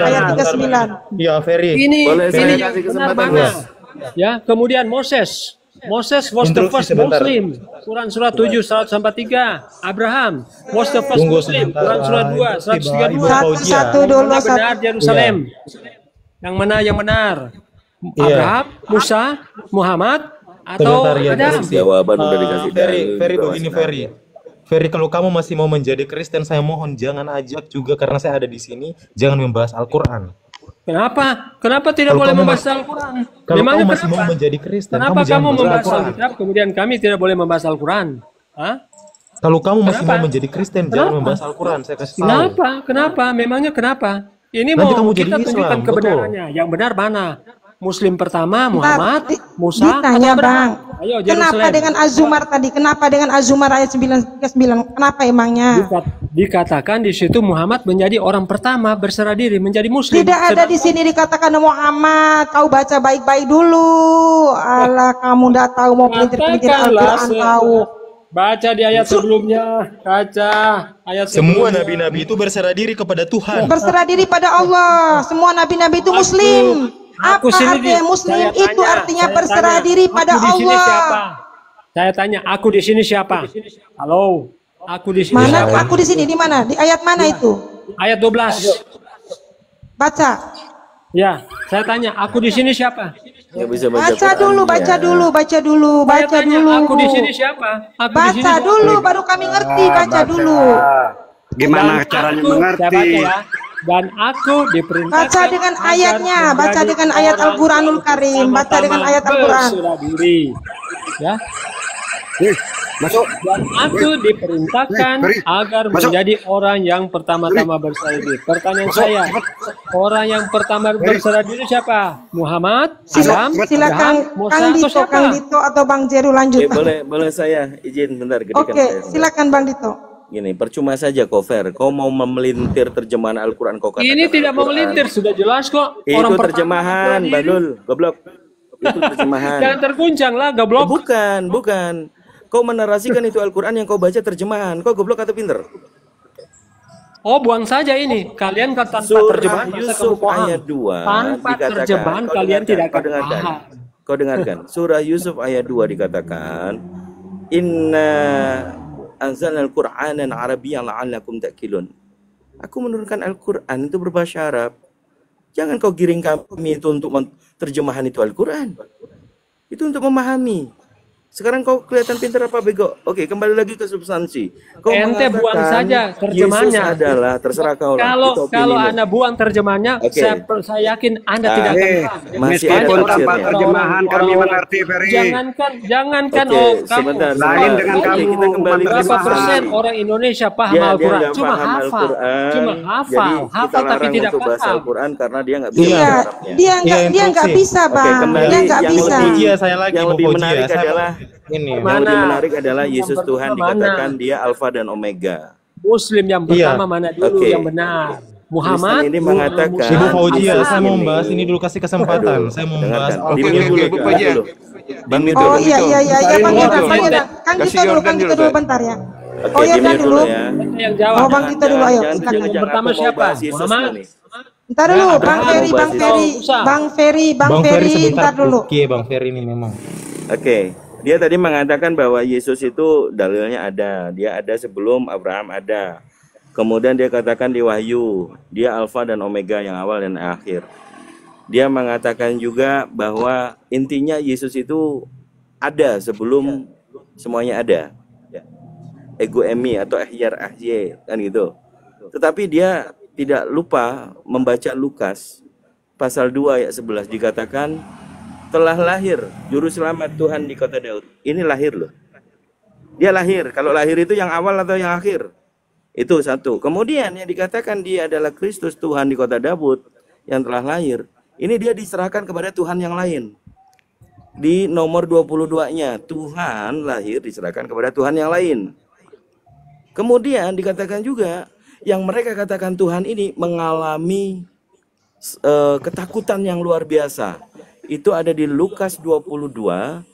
ayat 39. Iya, Ferry. Ini yang benar mana? Ya, kemudian Moses was the first Muslim. Quran surat 7 143. Abraham was the first Muslim. Quran surat 2 132. Satu dulu. Benar Yerusalem. Yang benar? Abraham, Musa, Muhammad, atau Adam? Jawaban udah dikasih. Ferry begini Ferry, kalau kamu masih mau menjadi Kristen, saya mohon jangan ajak juga karena saya ada di sini, jangan membahas Al-Quran. Kenapa? Kenapa tidak boleh membahas Al-Quran? Kalau kamu masih mau menjadi Kristen, kenapa kamu membahas Alkitab, kemudian kami tidak boleh membahas Al-Quran? Kalau kamu masih mau menjadi Kristen, jangan membahas Al-Quran. Saya kasih tahu. Kenapa? Memangnya kenapa? Ini nanti mau kamu kita jadi tunjukkan Islam, kebenarannya. Yang benar mana? Muslim pertama, Muhammad, Musa, ditanya Bang, Ayo, kenapa dengan Az-Zumar tadi? Kenapa dengan Az-Zumar ayat 9? Kenapa emangnya? Dikatakan di situ Muhammad menjadi orang pertama berserah diri menjadi Muslim. Tidak ada di sini dikatakan Muhammad. Kau baca baik-baik dulu. Alah, kamu tidak tahu mau pelintir-pelintir Al-Quran tahu. Baca di ayat sebelumnya, baca ayat semua nabi-nabi itu berserah diri kepada Tuhan. Berserah diri pada Allah. Semua nabi-nabi itu Muslim. Apa artinya Muslim? Itu artinya berserah diri pada Allah. Saya tanya, aku di sini siapa? Halo, aku di sini. Mana siapa? Aku di sini di mana? Di ayat mana itu? Ayat 12. Baca. Ya, saya tanya, aku di sini siapa? Baca dulu. Aku di sini siapa? Baca dulu, baru kami ngerti. Baca dulu. Gimana caranya mengerti? Dan aku diperintahkan. Baca dengan ayatnya, baca dengan ayat Al-Quranul Karim, baca dengan ayat Al-Quran. Ya. Masuk. Dan aku diperintahkan agar menjadi orang yang pertama-tama berserah diri. Pertanyaan saya, orang yang pertama berserah diri siapa? Muhammad, Adam, silakan Kang Dito atau Bang Jeru lanjut. Boleh saya izin bentar. Oke, silakan Bang Dito. Gini, percuma saja kau kau mau memelintir terjemahan Al-Quran kau katakan. Ini tidak memelintir, sudah jelas kok. Itu terjemahan, Badul, goblok. Itu terjemahan. Jangan terguncang lah, goblok. Bukan. Kau menarasikan itu Al-Quran yang kau baca terjemahan. Kau goblok atau pinter? Oh, buang saja ini. Kalian kan tanpa terjemahan Yusuf ayat 2 tanpa terjemahan kalian tidak akan paham. Kau dengarkan. Surah Yusuf ayat 2 dikatakan, Inna anzalna al-Qur'anan Arabiyyan la'allakum ta'qilun. Aku menurunkan Al-Quran itu berbahasa Arab. Jangan kau giring kami itu untuk terjemahan itu Al-Quran. Itu untuk memahami. Sekarang kau kelihatan pintar apa bego? Oke, kembali lagi ke substansi. Kau ente buang saja terjemahannya. Yesus adalah terserah kau lah. Kalau Anda buang terjemahannya, saya yakin Anda tidak akan paham. Meskipun tanpa terjemahan kami mengerti, Ferry. Jangankan kamu. Lain dengan kamu. Kita kembali berapa persen orang Indonesia paham Al-Quran? Cuma hafal tapi tidak paham Al-Quran karena dia nggak bisa Arabnya. Dia nggak bisa, Bang. Dia nggak bisa. Yang lebih menarik adalah yang lebih menarik adalah Yesus Tuhan dikatakan dia Alfa dan Omega. Muslim yang pertama mana dulu yang benar? Muhammad ini mengatakan Ibu Fauzia, saya mau membahas ini dulu, kasih kesempatan. Saya mau membahas dulu. Oh iya Kang Dito dulu bentar ya. Oh ya dulu. Yang jawab. Oh Bang Dito dulu ayo. Yang pertama siapa? Muhammad. Ntar dulu Bang Ferry, ntar dulu. Oke, Bang Ferry ini memang. Oke. Dia tadi mengatakan bahwa Yesus itu dalilnya ada. Dia ada sebelum Abraham ada. Kemudian dia katakan di Wahyu, dia Alfa dan Omega yang awal dan akhir. Dia mengatakan juga bahwa intinya Yesus itu ada sebelum semuanya ada. Ego emi atau ahyar ahye kan gitu. Tetapi dia tidak lupa membaca Lukas pasal 2 ayat 11 dikatakan telah lahir juru selamat Tuhan di kota Daud. Ini lahir loh. Dia lahir. Kalau lahir itu yang awal atau yang akhir? Itu satu. Kemudian yang dikatakan dia adalah Kristus Tuhan di kota Daud yang telah lahir. Ini dia diserahkan kepada Tuhan yang lain. Di nomor 22-nya Tuhan lahir diserahkan kepada Tuhan yang lain. Kemudian dikatakan juga yang mereka katakan Tuhan ini mengalami ketakutan yang luar biasa. Itu ada di Lukas 22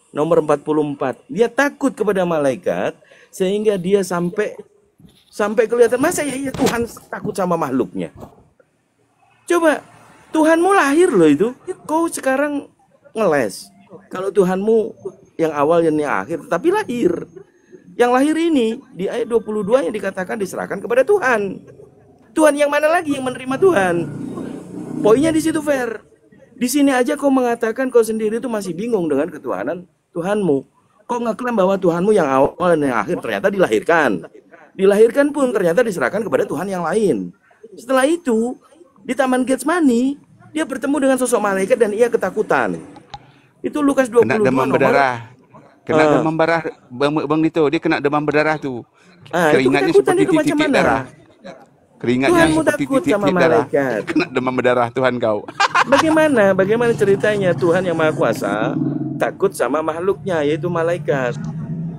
nomor 44. Dia takut kepada malaikat sehingga dia sampai kelihatan masa ya Tuhan takut sama makhluknya. Coba Tuhanmu lahir loh itu. Kau sekarang ngeles. Kalau Tuhanmu yang awal dan yang akhir tapi lahir. Yang lahir ini di ayat 22 yang dikatakan diserahkan kepada Tuhan. Tuhan yang mana lagi yang menerima Tuhan? Poinnya di situ Fer. Di sini aja kau mengatakan kau sendiri itu masih bingung dengan ketuhanan Tuhanmu. Kok ngeklaim bahwa Tuhanmu yang awal dan yang akhir? Ternyata dilahirkan. Dilahirkan pun ternyata diserahkan kepada Tuhan yang lain. Setelah itu, di Taman Getsemani, dia bertemu dengan sosok malaikat dan ia ketakutan. Itu Lukas 22 kena demam berdarah. Kena demam berdarah, bang itu dia kena demam berdarah tuh. Keringatnya seperti titik-titik darah. Keringatnya seperti titik-titik darah. Kena demam berdarah Tuhan kau. Bagaimana ceritanya Tuhan yang Maha Kuasa takut sama makhluknya, yaitu malaikat?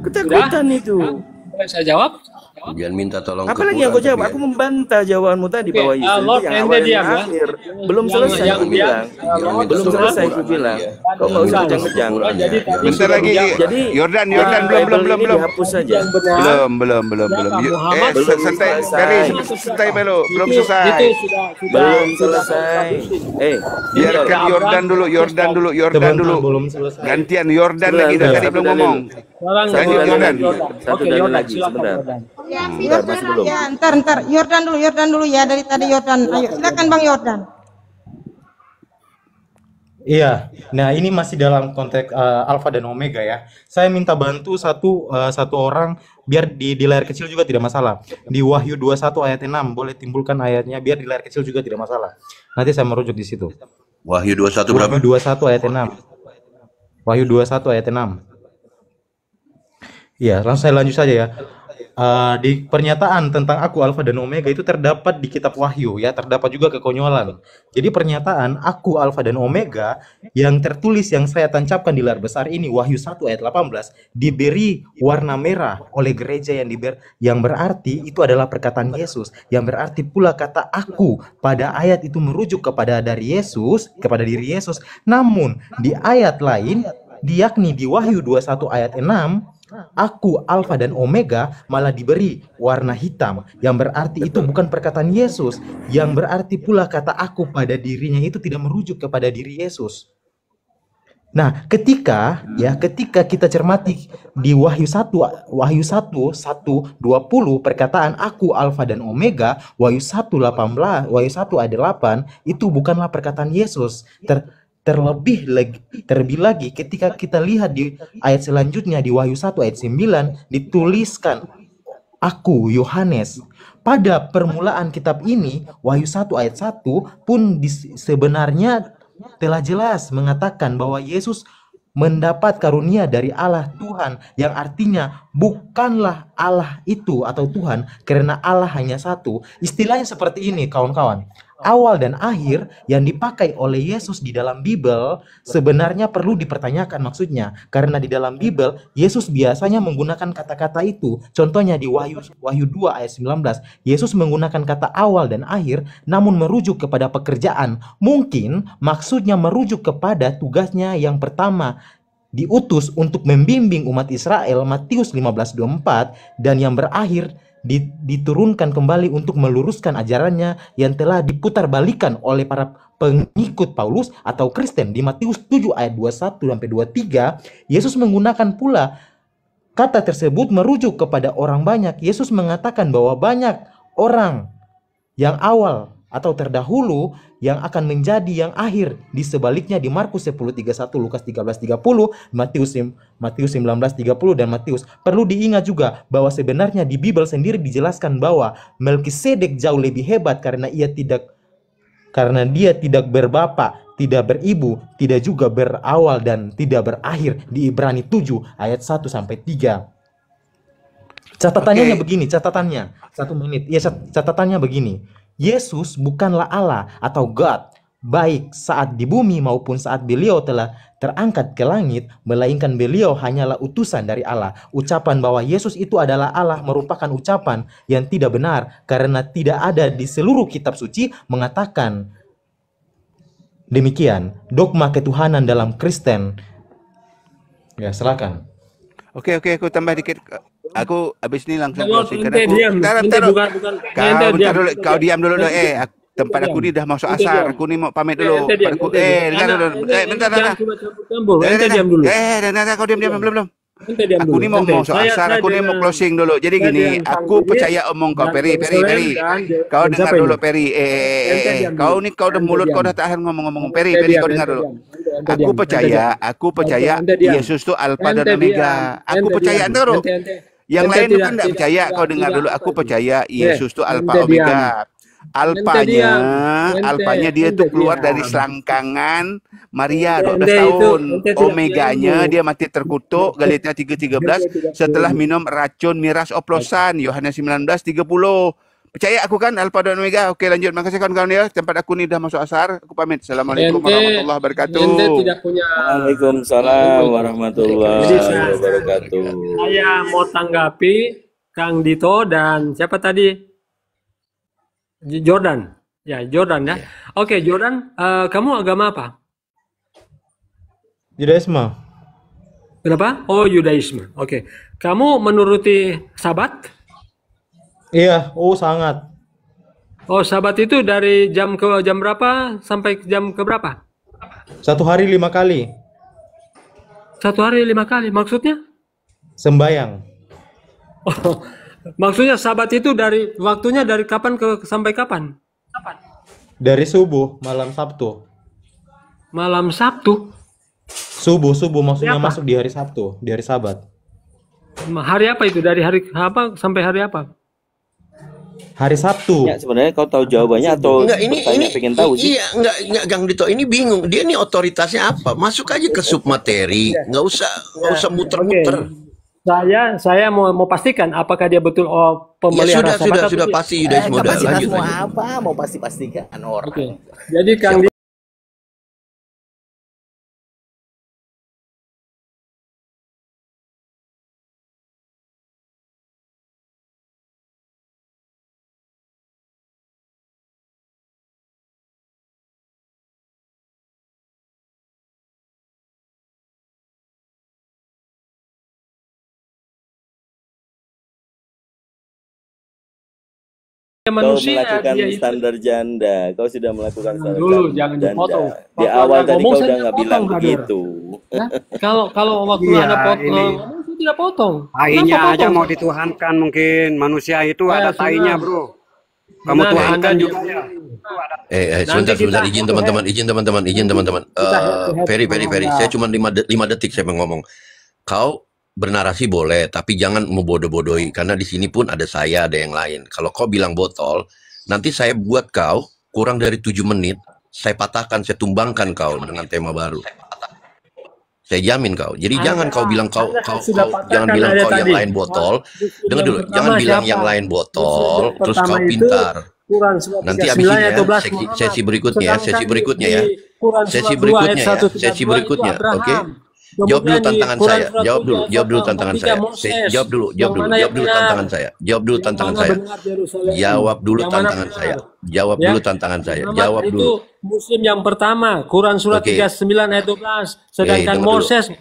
Ketakutan itu. Boleh saya jawab? Jangan minta tolong. Apalagi yang kau jawab? Aku membantah jawabanmu tadi bahwa Yesus itu yang awal dan yang akhir. Belum selesai aku bilang. Belum selesai aku bilang. Kau nggak usah kejang-kejang. Bentar lagi. Jadi Yordan belum. Dihapus saja. Belum. Santai belum selesai. Belum selesai. Biarkan Yordan dulu. Belum selesai. Gantian Yordan lagi tadi belum ngomong. Lanjut Yordan. Satu dalil lagi sebentar. Masih belum. Ya, ntar. Yordan dulu ya, dari tadi Yordan. Ayo, silakan Bang Yordan. Iya, nah ini masih dalam konteks alfa dan omega ya. Saya minta bantu satu orang biar di layar kecil juga tidak masalah. Di Wahyu 21 ayat 6 boleh timbulkan ayatnya biar di layar kecil juga tidak masalah. Nanti saya merujuk di situ. Wahyu 21 berapa? Wahyu 21 ayat 6. Wahyu 21 ayat 6. Iya, langsung saya lanjut saja ya. Di pernyataan tentang aku Alfa dan Omega itu terdapat di kitab Wahyu ya, terdapat juga kekonyolan. Jadi pernyataan aku Alfa dan Omega yang tertulis yang saya tancapkan di layar besar ini Wahyu 1 ayat 18 diberi warna merah oleh gereja yang berarti itu adalah perkataan Yesus, yang berarti pula kata aku pada ayat itu merujuk kepada diri Yesus. Namun di ayat lain yakni di Wahyu 21 ayat 6 aku Alfa dan Omega malah diberi warna hitam yang berarti itu bukan perkataan Yesus, yang berarti pula kata aku pada dirinya itu tidak merujuk kepada diri Yesus. Nah, ketika kita cermati di Wahyu 1 1:20 perkataan aku Alfa dan Omega, Wahyu 1:18, Wahyu 1 ayat 8 itu bukanlah perkataan Yesus. Terlebih lagi ketika kita lihat di ayat selanjutnya di Wahyu 1 ayat 9 dituliskan aku Yohanes. Pada permulaan kitab ini Wahyu 1 ayat 1 pun sebenarnya telah jelas mengatakan bahwa Yesus mendapat karunia dari Allah Tuhan, yang artinya bukanlah Allah itu atau Tuhan karena Allah hanya satu. Istilahnya seperti ini kawan-kawan. Awal dan akhir yang dipakai oleh Yesus di dalam Bible sebenarnya perlu dipertanyakan maksudnya. Karena di dalam Bible Yesus biasanya menggunakan kata-kata itu. Contohnya di Wahyu 2 ayat 19. Yesus menggunakan kata awal dan akhir namun merujuk kepada pekerjaan. Mungkin maksudnya merujuk kepada tugasnya yang pertama diutus untuk membimbing umat Israel, Matius 15:24, dan yang berakhir diturunkan kembali untuk meluruskan ajarannya yang telah diputarbalikan oleh para pengikut Paulus atau Kristen di Matius 7 ayat 21-23. Yesus menggunakan pula kata tersebut merujuk kepada orang banyak. Yesus mengatakan bahwa banyak orang yang awal atau terdahulu yang akan menjadi yang akhir. Di sebaliknya di Markus 10:31, Lukas 13:30, Matius 19:30 dan Matius. Perlu diingat juga bahwa sebenarnya di Bible sendiri dijelaskan bahwa Melkisedek jauh lebih hebat karena dia tidak berbapa, tidak beribu, tidak juga berawal dan tidak berakhir di Ibrani 7 ayat 1-3. Catatannya begini, catatannya 1 menit. Ya, catatannya begini. Yesus bukanlah Allah atau God, baik saat di bumi maupun saat beliau telah terangkat ke langit, melainkan beliau hanyalah utusan dari Allah. Ucapan bahwa Yesus itu adalah Allah merupakan ucapan yang tidak benar, karena tidak ada di seluruh kitab suci mengatakan demikian. Dogma ketuhanan dalam Kristen. Ya, silakan. Oke, aku tambah dikit. Aku habis ini langsung closing. Kau diam dulu. Tempat aku ini udah masuk asar. Aku ini mau pamit dulu. Bentar. Kau diam belum. Aku ini mau masuk asar. Aku ini mau closing dulu. Jadi gini, aku percaya omong kau, Peri. Kau dengar dulu, Peri. Kau udah mulut kau udah tahan ngomong-ngomong. Peri, kau dengar dulu. Aku percaya Yesus itu Alfa dan Omega. Aku percaya terus. Yang lain itu kan tidak percaya. Kau dengar dulu. Aku percaya Yesus itu Alfa Omega. Alfanya dia itu keluar dari selangkangan Maria 12 tahun. Omeganya dia mati terkutuk, Galatia 3:13 setelah minum racun miras oplosan, Yohanes 19:30. Percaya aku kan Alfa dan Omega. Oke, lanjut. Makasih kawan-kawan ya. Tempat aku nih dah masuk asar. Aku pamit. Assalamualaikum warahmatullahi wabarakatuh. Waalaikumsalam warahmatullahi wabarakatuh. Saya mau tanggapi Kang Dito dan siapa tadi? Jordan. Ya, Jordan ya. Oke, Jordan, kamu agama apa? Yudaisme. Kenapa? Oh, Yudaisme. Oke. Kamu menuruti Sabat? Iya, sangat. Oh, Sabat itu dari jam ke jam berapa sampai jam ke berapa? 1 hari 5 kali. 1 hari 5 kali, maksudnya? Sembayang. Oh, maksudnya Sabat itu dari waktunya dari kapan sampai kapan? Dari subuh malam Sabtu. Malam Sabtu? Subuh maksudnya masuk di hari Sabtu, di hari Sabat. Hari apa itu? Dari hari apa sampai hari apa? Hari Sabtu. Ya, sebenarnya kau tahu jawabannya atau ini pengen tahu sih? Iya, enggak Gang Dito ini bingung. Dia ini otoritasnya apa? Masuk aja ke submateri, nggak usah muter-muter. Saya mau pastikan apakah dia betul pemelihara Sabat. Sudah pasti Yudaisme udah lanjut. Mau pastikan orang. Oke. Jadi Kang manusia, kau melakukan standar janda. Kau sudah melakukan standar dulu, jangan janda. dipotong. Di awal tadi kau udah nggak bilang begitu. Ya? Kalau waktu ada potong, itu tidak potong. Tainya aja mau dituhankan mungkin. Manusia itu ada tainya, bro. Kamu tuhankan juga. Sebentar, izin teman-teman. Ferry, saya cuma 5 detik saya mau ngomong. Kau bernarasi boleh, tapi jangan membodoh-bodohi karena di sini pun ada saya, ada yang lain. Kalau kau bilang botol, nanti saya buat kau kurang dari 7 menit, saya patahkan, saya tumbangkan kau dengan tema baru. Saya jamin kau. Jadi jangan kau bilang kau jangan bilang kau yang lain botol. Dengar dulu, jangan bilang yang lain botol, terus kau pintar. Nanti habis ini ya, sesi berikutnya ya. Sesi berikutnya, oke? Jawab dulu tantangan saya. Jawab dulu tantangan saya. Jawab dulu tantangan saya. Jawab dulu. Muslim yang pertama, Quran surat 39 ayat 12. Sedangkan Moses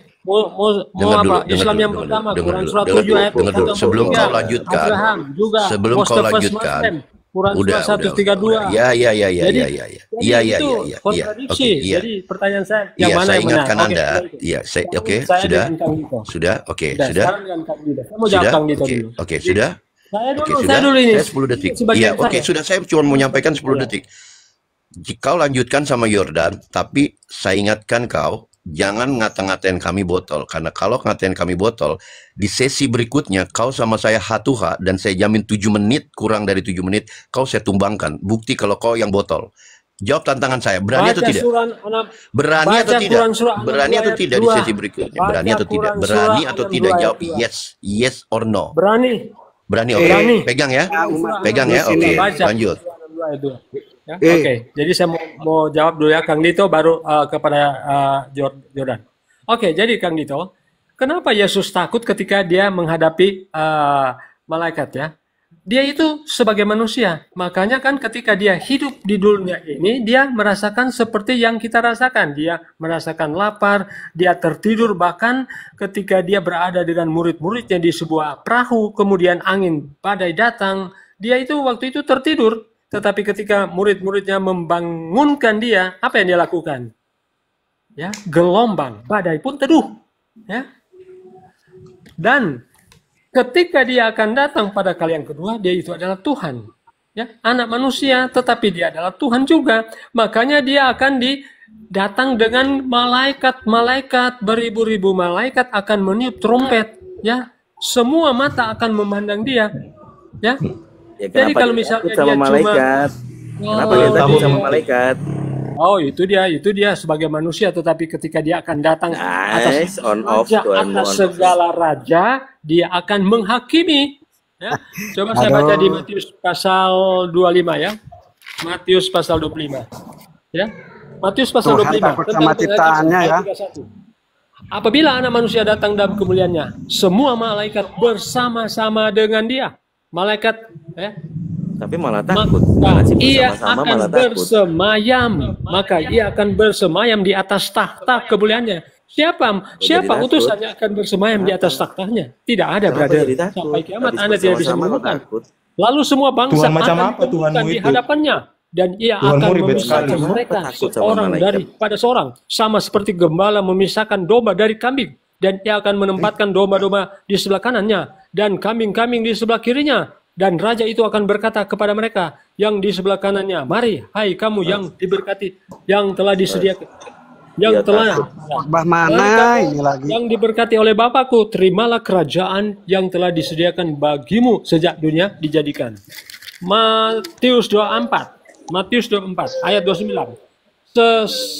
Islam yang pertama, Quran surat 7 ayat 1. Sebelum kau lanjutkan. Quran surat 132. Ya. Kontradiksi. Jadi pertanyaan saya yang mana saya yang ingatkan benar? Anda. Iya, sudah. Saya mau jawab Kang Dito dulu. Oke, sudah. Saya dulu ini. Saya 10 detik. Iya, sudah, saya cuma mau menyampaikan 10 detik. Kau lanjutkan sama Yordan, tapi saya ingatkan kau, jangan ngata-ngatain kami botol. Karena kalau ngatain kami botol, di sesi berikutnya kau sama saya hatuha dan saya jamin 7 menit, kurang dari 7 menit, kau saya tumbangkan. Bukti kalau kau yang botol. Jawab tantangan saya, berani atau tidak? Berani atau tidak di sesi berikutnya? Berani atau tidak? Jawab yes or no. Berani. Oke. Pegang ya. Oke, lanjut. Oke, jadi saya mau jawab dulu ya Kang Dito, baru kepada Jordan. Oke, jadi Kang Dito, kenapa Yesus takut ketika dia menghadapi malaikat ya? Dia itu sebagai manusia, makanya kan ketika dia hidup di dunia ini, dia merasakan seperti yang kita rasakan. Dia merasakan lapar, dia tertidur, bahkan ketika dia berada dengan murid-muridnya di sebuah perahu, kemudian angin badai datang, dia itu waktu itu tertidur. Tetapi ketika murid-muridnya membangunkan dia, apa yang dia lakukan? Ya, gelombang, badai pun teduh. Ya. Dan ketika dia akan datang pada kali yang kedua, dia itu adalah Tuhan. Ya, anak manusia, tetapi dia adalah Tuhan juga. Makanya dia akan datang dengan malaikat-malaikat, beribu-ribu malaikat akan meniup trompet, ya. Semua mata akan memandang dia, ya. Ya, Jadi kalau misalnya sama dia malaikat, kenapa dia takut sama malaikat? Oh, itu dia sebagai manusia, tetapi ketika dia akan datang atas segala raja, dia akan menghakimi. Ya. Coba saya baca di Matius pasal 25 ya. Matius pasal 25. Ya. Matius pasal 25 tentang ciptaannya ya. Apabila Anak Manusia datang dalam kemuliaannya, semua malaikat bersama-sama dengan dia. Malaikat, ya. Tapi malah takut. Ia akan bersemayam. Maka ia akan bersemayam di atas tahta kemuliaannya. Siapa utusannya akan bersemayam di atas tahtanya? Tidak ada, brother. Sampai kiamat Anda tidak bisa menemukan. Lalu semua bangsa akan berkumpul di hadapannya. Dan ia akan memisahkan mereka seorang daripada seorang, sama seperti gembala memisahkan domba dari kambing, dan ia akan menempatkan domba-domba di sebelah kanannya dan kambing-kambing di sebelah kirinya, dan raja itu akan berkata kepada mereka yang di sebelah kanannya, mari, hai kamu yang diberkati, yang telah disediakan, yang diberkati oleh Bapakku, terimalah kerajaan yang telah disediakan bagimu sejak dunia dijadikan. Matius 24 ayat 29.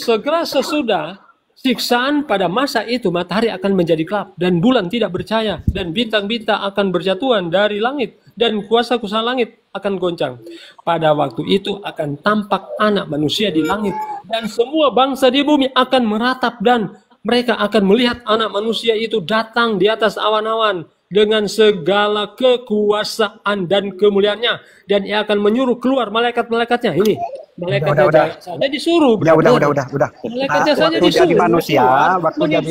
Segera sesudah siksaan pada masa itu matahari akan menjadi gelap dan bulan tidak bercahaya dan bintang-bintang akan berjatuhan dari langit dan kuasa-kuasa langit akan goncang. Pada waktu itu akan tampak Anak Manusia di langit dan semua bangsa di bumi akan meratap dan mereka akan melihat Anak Manusia itu datang di atas awan-awan dengan segala kekuasaan dan kemuliaannya, dan ia akan menyuruh keluar malaikat-malaikatnya. Ini malaikatnya saja disuruh. Malaikatnya saja disuruh. Jadi manusia, waktu jadi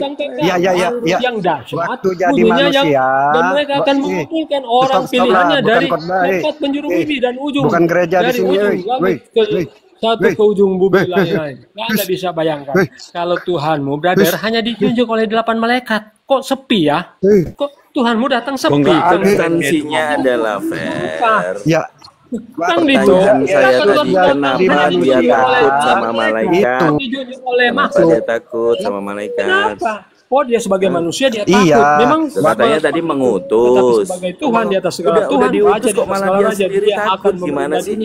yang dahsyat, bunyinya dan mereka akan mengumpulkan orang pilihannya dari tempat penjuru bumi dan ujung dari ujung langit ke ujung bumi lain. Anda bisa bayangkan kalau Tuhanmu, brother, hanya ditunjuk oleh 8 malaikat. Kok sepi ya? Kok Tuhanmu datang sepi? Konsistensinya adalah fair. Ya. Pertanyaan saya tadi, kenapa dia takut sama malaikat? Kenapa dia takut sama malaikat? Kenapa? Oh, dia sebagai manusia dia takut. Memang katanya tadi mengutus. Sebagai Tuhan di atas segala Tuhan, diutus kok malah dia sendiri takut. Gimana sih?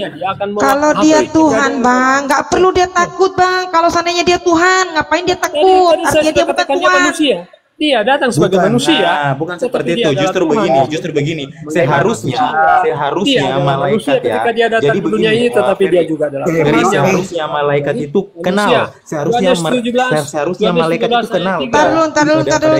Kalau dia Tuhan, Bang, nggak perlu dia takut, Bang. Kalau seandainya dia Tuhan, ngapain dia takut? Artinya dia bukan Tuhan. Dia datang sebagai manusia. Bukan seperti itu. Justru begini. Seharusnya malaikat ya. Ketika dia datang ke dunia ini, tetapi dia juga adalah Tuhan. Seharusnya malaikat itu kenal. Seharusnya malaikat itu kenal.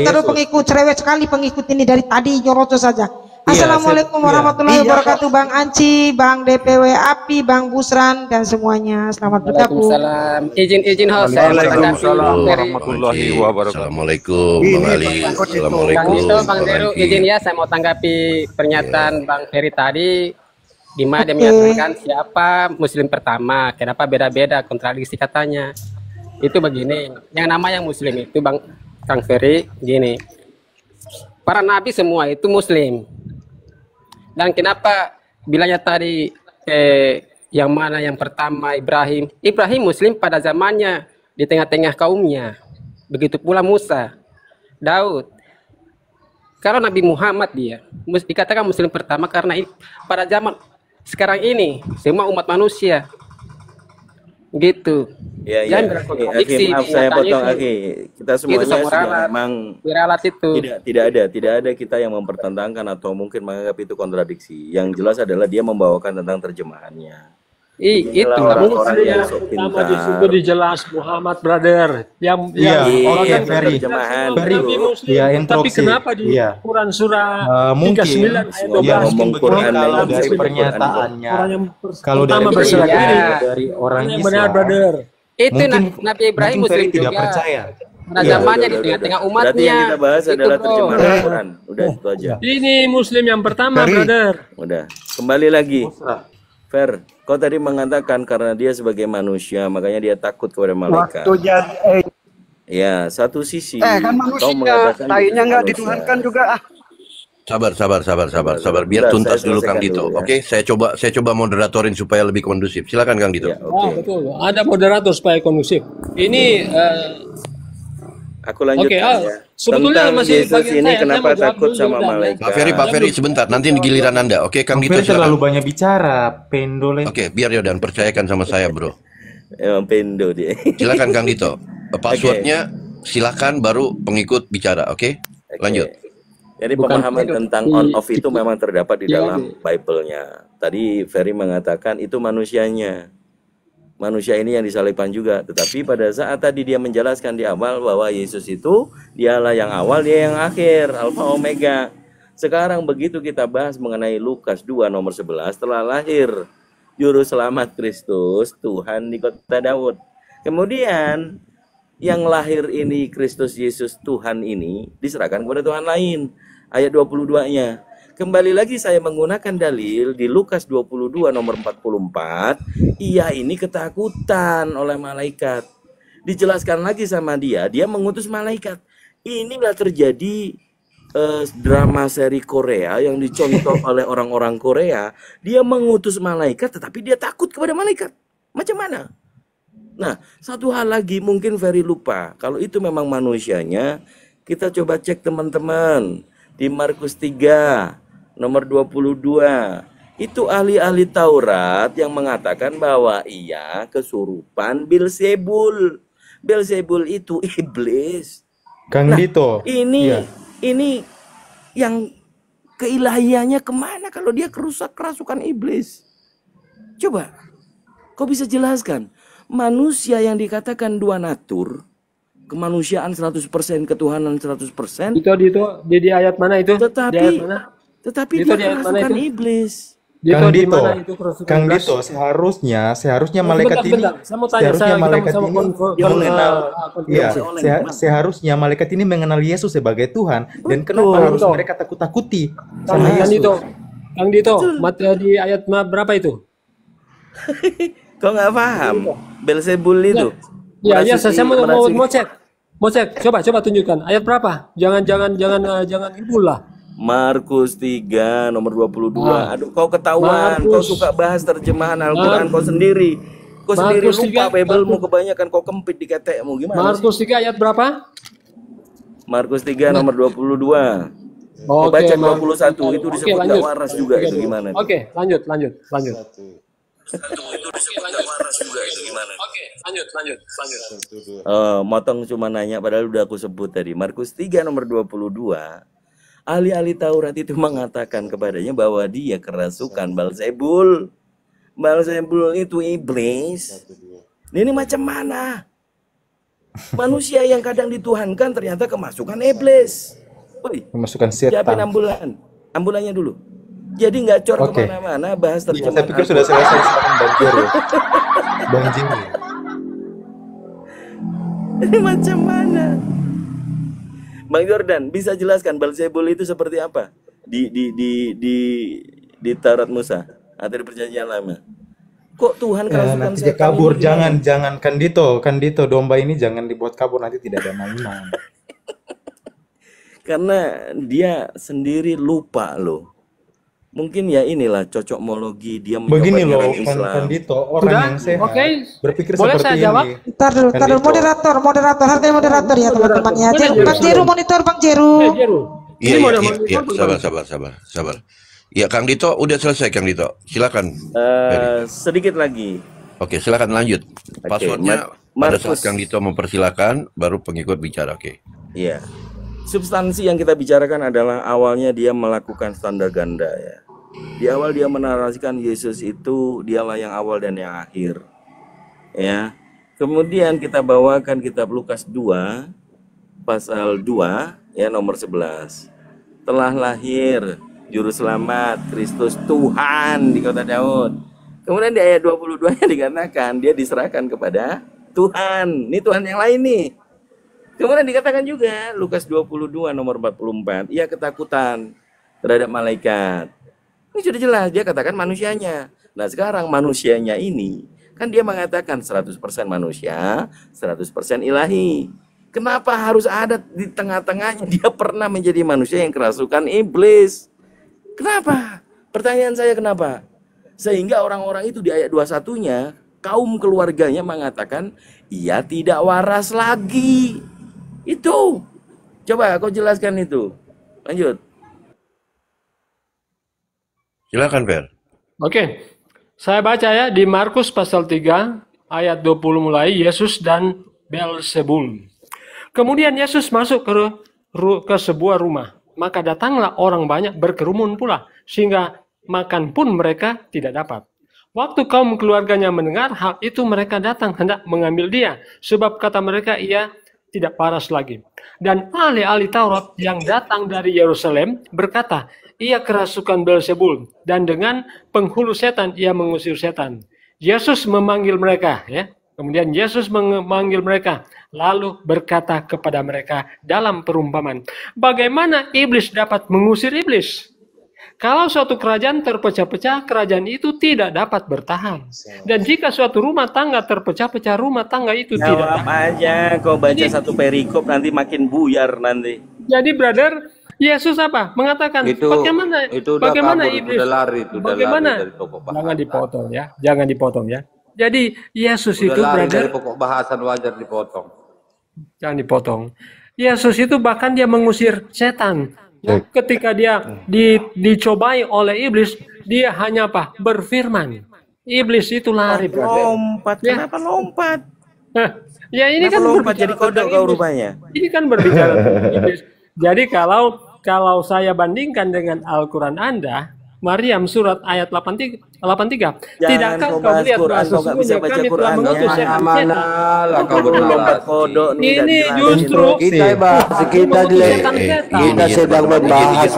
Taruh pengikut cerewet sekali pengikut ini dari tadi nyerocos saja. Assalamualaikum warahmatullahi wabarakatuh, Bang Anci, Bang DPW Api, Bang Busran dan semuanya. Selamat bergabung. Waalaikumsalam. Izin host. Waalaikumsalam warahmatullahi wabarakatuh. Assalamualaikum Bang Ali. Assalamualaikum. Bang Dito, Bang Deru, izin ya saya mau tanggapi pernyataan Bang Ferry tadi, di mana dia menyatakan siapa Muslim pertama, kenapa beda-beda, kontradiksi katanya. Itu begini, yang namanya Muslim itu Bang Ferry gini, para nabi semua itu Muslim. Dan kenapa bilangnya tadi yang mana yang pertama Ibrahim Muslim pada zamannya di tengah-tengah kaumnya. Begitu pula Musa, Daud. Kalau Nabi Muhammad dia dikatakan Muslim pertama karena pada zaman sekarang ini semua umat manusia gitu. Ya. Maaf saya potong Aki. Kita semuanya sudah memang tidak ada kita yang mempertentangkan atau mungkin menganggap itu kontradiksi. Yang jelas adalah dia membawakan tentang terjemahannya. Itu orang yang sok pintar. Disebut dijelas Muhammad, brother. Yang orang terjemahan. Tapi kenapa di Quran surah 39 ayat 12 ngomong Quran dari pernyataannya. Kalau dari orang yang benar, brother. Itu Nabi Ibrahim Muslim tidak percaya. Pada zamannya di tengah-tengah umatnya. Berarti yang kita bahas adalah terjemahan Quran. Udah itu aja. Ini Muslim yang pertama, brother. Udah. Kembali lagi. Fer, kau tadi mengatakan karena dia sebagai manusia, makanya dia takut kepada malaikat. Ya, satu sisi. Kan manusia, lainnya nggak dituhankan juga. Sabar. Biar tuntas dulu Kang Dito. Ya. Oke, saya coba moderatorin supaya lebih kondusif. Silakan Kang Dito. Ya, betul. Ada moderator supaya kondusif. Ini aku lanjutkan ya. Sebetulnya tentang masih Yesus ini kenapa takut sama malaikat? Pak Ferry sebentar, nanti giliran Anda. Oke, Kang Dito terlalu banyak bicara, pendole. Oke, biar Yodan percayakan sama saya, Bro. Emang pendo dia. Silakan Kang Dito. Passwordnya silakan baru pengikut bicara, oke? Lanjut. Jadi pemahaman tentang on off itu memang terdapat di dalam Bible-nya. Tadi Ferry mengatakan itu manusianya. Manusia ini yang disalibkan juga. Tetapi pada saat tadi dia menjelaskan di awal bahwa Yesus itu dialah yang awal, dia yang akhir, Alfa Omega. Sekarang begitu kita bahas mengenai Lukas 2 nomor 11, telah lahir Juru Selamat Kristus, Tuhan di kota Daud. Kemudian yang lahir ini, Kristus Yesus Tuhan ini, diserahkan kepada Tuhan lain. Ayat 22-nya. Kembali lagi saya menggunakan dalil di Lukas 22 nomor 44. Ia ini ketakutan oleh malaikat. Dijelaskan lagi sama dia mengutus malaikat. Inilah terjadi drama seri Korea yang dicontoh oleh orang-orang Korea. Dia mengutus malaikat tetapi dia takut kepada malaikat. Macam mana? Nah, satu hal lagi mungkin Ferry lupa. Kalau itu memang manusianya, kita coba cek teman-teman. Di Markus 3 nomor 22. Itu ahli-ahli Taurat yang mengatakan bahwa ia kesurupan Beelzebul. Beelzebul itu iblis. Kang Dito. Ini yang keilahiannya kemana kalau dia kerasukan iblis? Coba, kau bisa jelaskan? Manusia yang dikatakan dua natur, kemanusiaan 100%, ketuhanan 100%. Itu di ayat mana itu? Tetapi dia kerasukan iblis. Kang Dito, seharusnya malaikat ini seharusnya malaikat ini mengenal Yesus sebagai Tuhan. Dan kenapa harus mereka takut-takuti sama Yesus? Kang Dito, di ayat berapa itu? Kau nggak paham? Beelzebul itu. Ya, saya mau cek. Coba tunjukkan. Ayat berapa? Jangan ibul lah. Markus 3 nomor 22. Aduh, kau ketahuan. Kau suka bahas terjemahan Al-Quran kau sendiri. Kau sendiri lupa Bible-mu kebanyakan, kau kempit di ketekmu. Gimana Markus 3 ayat berapa? Markus 3 nomor 22. Baca 21 itu disebut gak waras juga itu gimana? Oke, lanjut. Motong cuma nanya padahal udah aku sebut tadi. Markus 3 nomor 22. Ahli-ahli Taurat itu mengatakan kepadanya bahwa dia kerasukan Beelzebul. Beelzebul itu iblis. Ini macam mana? Manusia yang kadang dituhankan ternyata kemasukan iblis. Kemasukan setan. Siapin ambulannya dulu. Jadi nggak cor kemana-mana bahas terjemahan. Saya pikir sudah selesai sekarang banjir. Banjir. Ini macam mana? Bang Jordan, bisa jelaskan Beelzebul itu seperti apa di Taurat Musa atau di Perjanjian Lama? Kok Tuhan kerasukan nanti dia kabur? Jangan Kang Dito, domba ini jangan dibuat kabur, nanti tidak ada mainan. Karena dia sendiri lupa loh. Mungkin ya inilah cocokmologi dia mencoba begini loh Islam. Kang Dito, orang yang sehat berpikir boleh seperti saya jawab? ini. Ntar moderator, hargai moderator ya teman-teman ya. Bang Jeru monitor, Bang Jeru. Iya, sabar. Ya, Kang Dito udah selesai, Kang Dito. Silakan. Sedikit lagi. Oke, silakan lanjut. Passwordnya pada saat Kang Dito mempersilakan, baru pengikut bicara. Oke. Iya. Substansi yang kita bicarakan adalah awalnya dia melakukan standar ganda ya. Di awal dia menarasikan Yesus itu dialah yang awal dan yang akhir. Ya. Kemudian kita bawakan kitab Lukas 2 pasal 2 ya nomor 11. Telah lahir Juru Selamat Kristus Tuhan di kota Daud. Kemudian di ayat 22-nya dikatakan dia diserahkan kepada Tuhan. Ini Tuhan yang lain nih. Kemudian dikatakan juga Lukas 22 nomor 44, ia ketakutan terhadap malaikat. Ini sudah jelas dia katakan manusianya. Nah, sekarang manusianya ini kan dia mengatakan 100% manusia, 100% ilahi. Kenapa harus ada di tengah-tengahnya? Dia pernah menjadi manusia yang kerasukan iblis. Kenapa? Pertanyaan saya kenapa? Sehingga orang-orang itu di ayat 21-nya, kaum keluarganya mengatakan, ia tidak waras lagi. Itu. Coba kau jelaskan itu. Lanjut. Silakan, Fer. Oke. Saya baca ya di Markus pasal 3 ayat 20 mulai, Yesus dan Beelzebul. Kemudian Yesus masuk ke sebuah rumah. Maka datanglah orang banyak berkerumun pula, sehingga makan pun mereka tidak dapat. Waktu kaum keluarganya mendengar hal itu, mereka datang hendak mengambil dia, sebab kata mereka ia tidak waras lagi. Dan ahli-ahli Taurat yang datang dari Yerusalem berkata, ia kerasukan Beelzebul, dan dengan penghulu setan ia mengusir setan. Yesus memanggil mereka, ya. Kemudian Yesus memanggil mereka, lalu berkata kepada mereka dalam perumpamaan, bagaimana iblis dapat mengusir iblis? Kalau suatu kerajaan terpecah-pecah, kerajaan itu tidak dapat bertahan. Dan jika suatu rumah tangga terpecah-pecah, rumah tangga itu tidak dapat. Aja, kau baca satu perikop nanti makin buyar nanti. Jadi brother, Yesus apa? Mengatakan bagaimana iblis? Bagaimana? Jangan dipotong ya, jangan dipotong ya. Jadi Yesus itu brother, dari pokok bahasan wajar dipotong. Jangan dipotong. Yesus itu bahkan dia mengusir setan. Ya, ketika dia dicobai oleh iblis, dia hanya apa? Berfirman. Iblis itu lari, brother. Lompat. Ya. Kenapa lompat? Ya ini kenapa kan lompat jadi kodok kau rupanya. Ini kan berbicara tentang iblis. Jadi kalau saya bandingkan dengan Al-Quran Anda, Maryam surat ayat 83. Tidakkah kau melihat bahwa sesungguhnya kami telah mengutus setan? Ini justru kita sedang membahas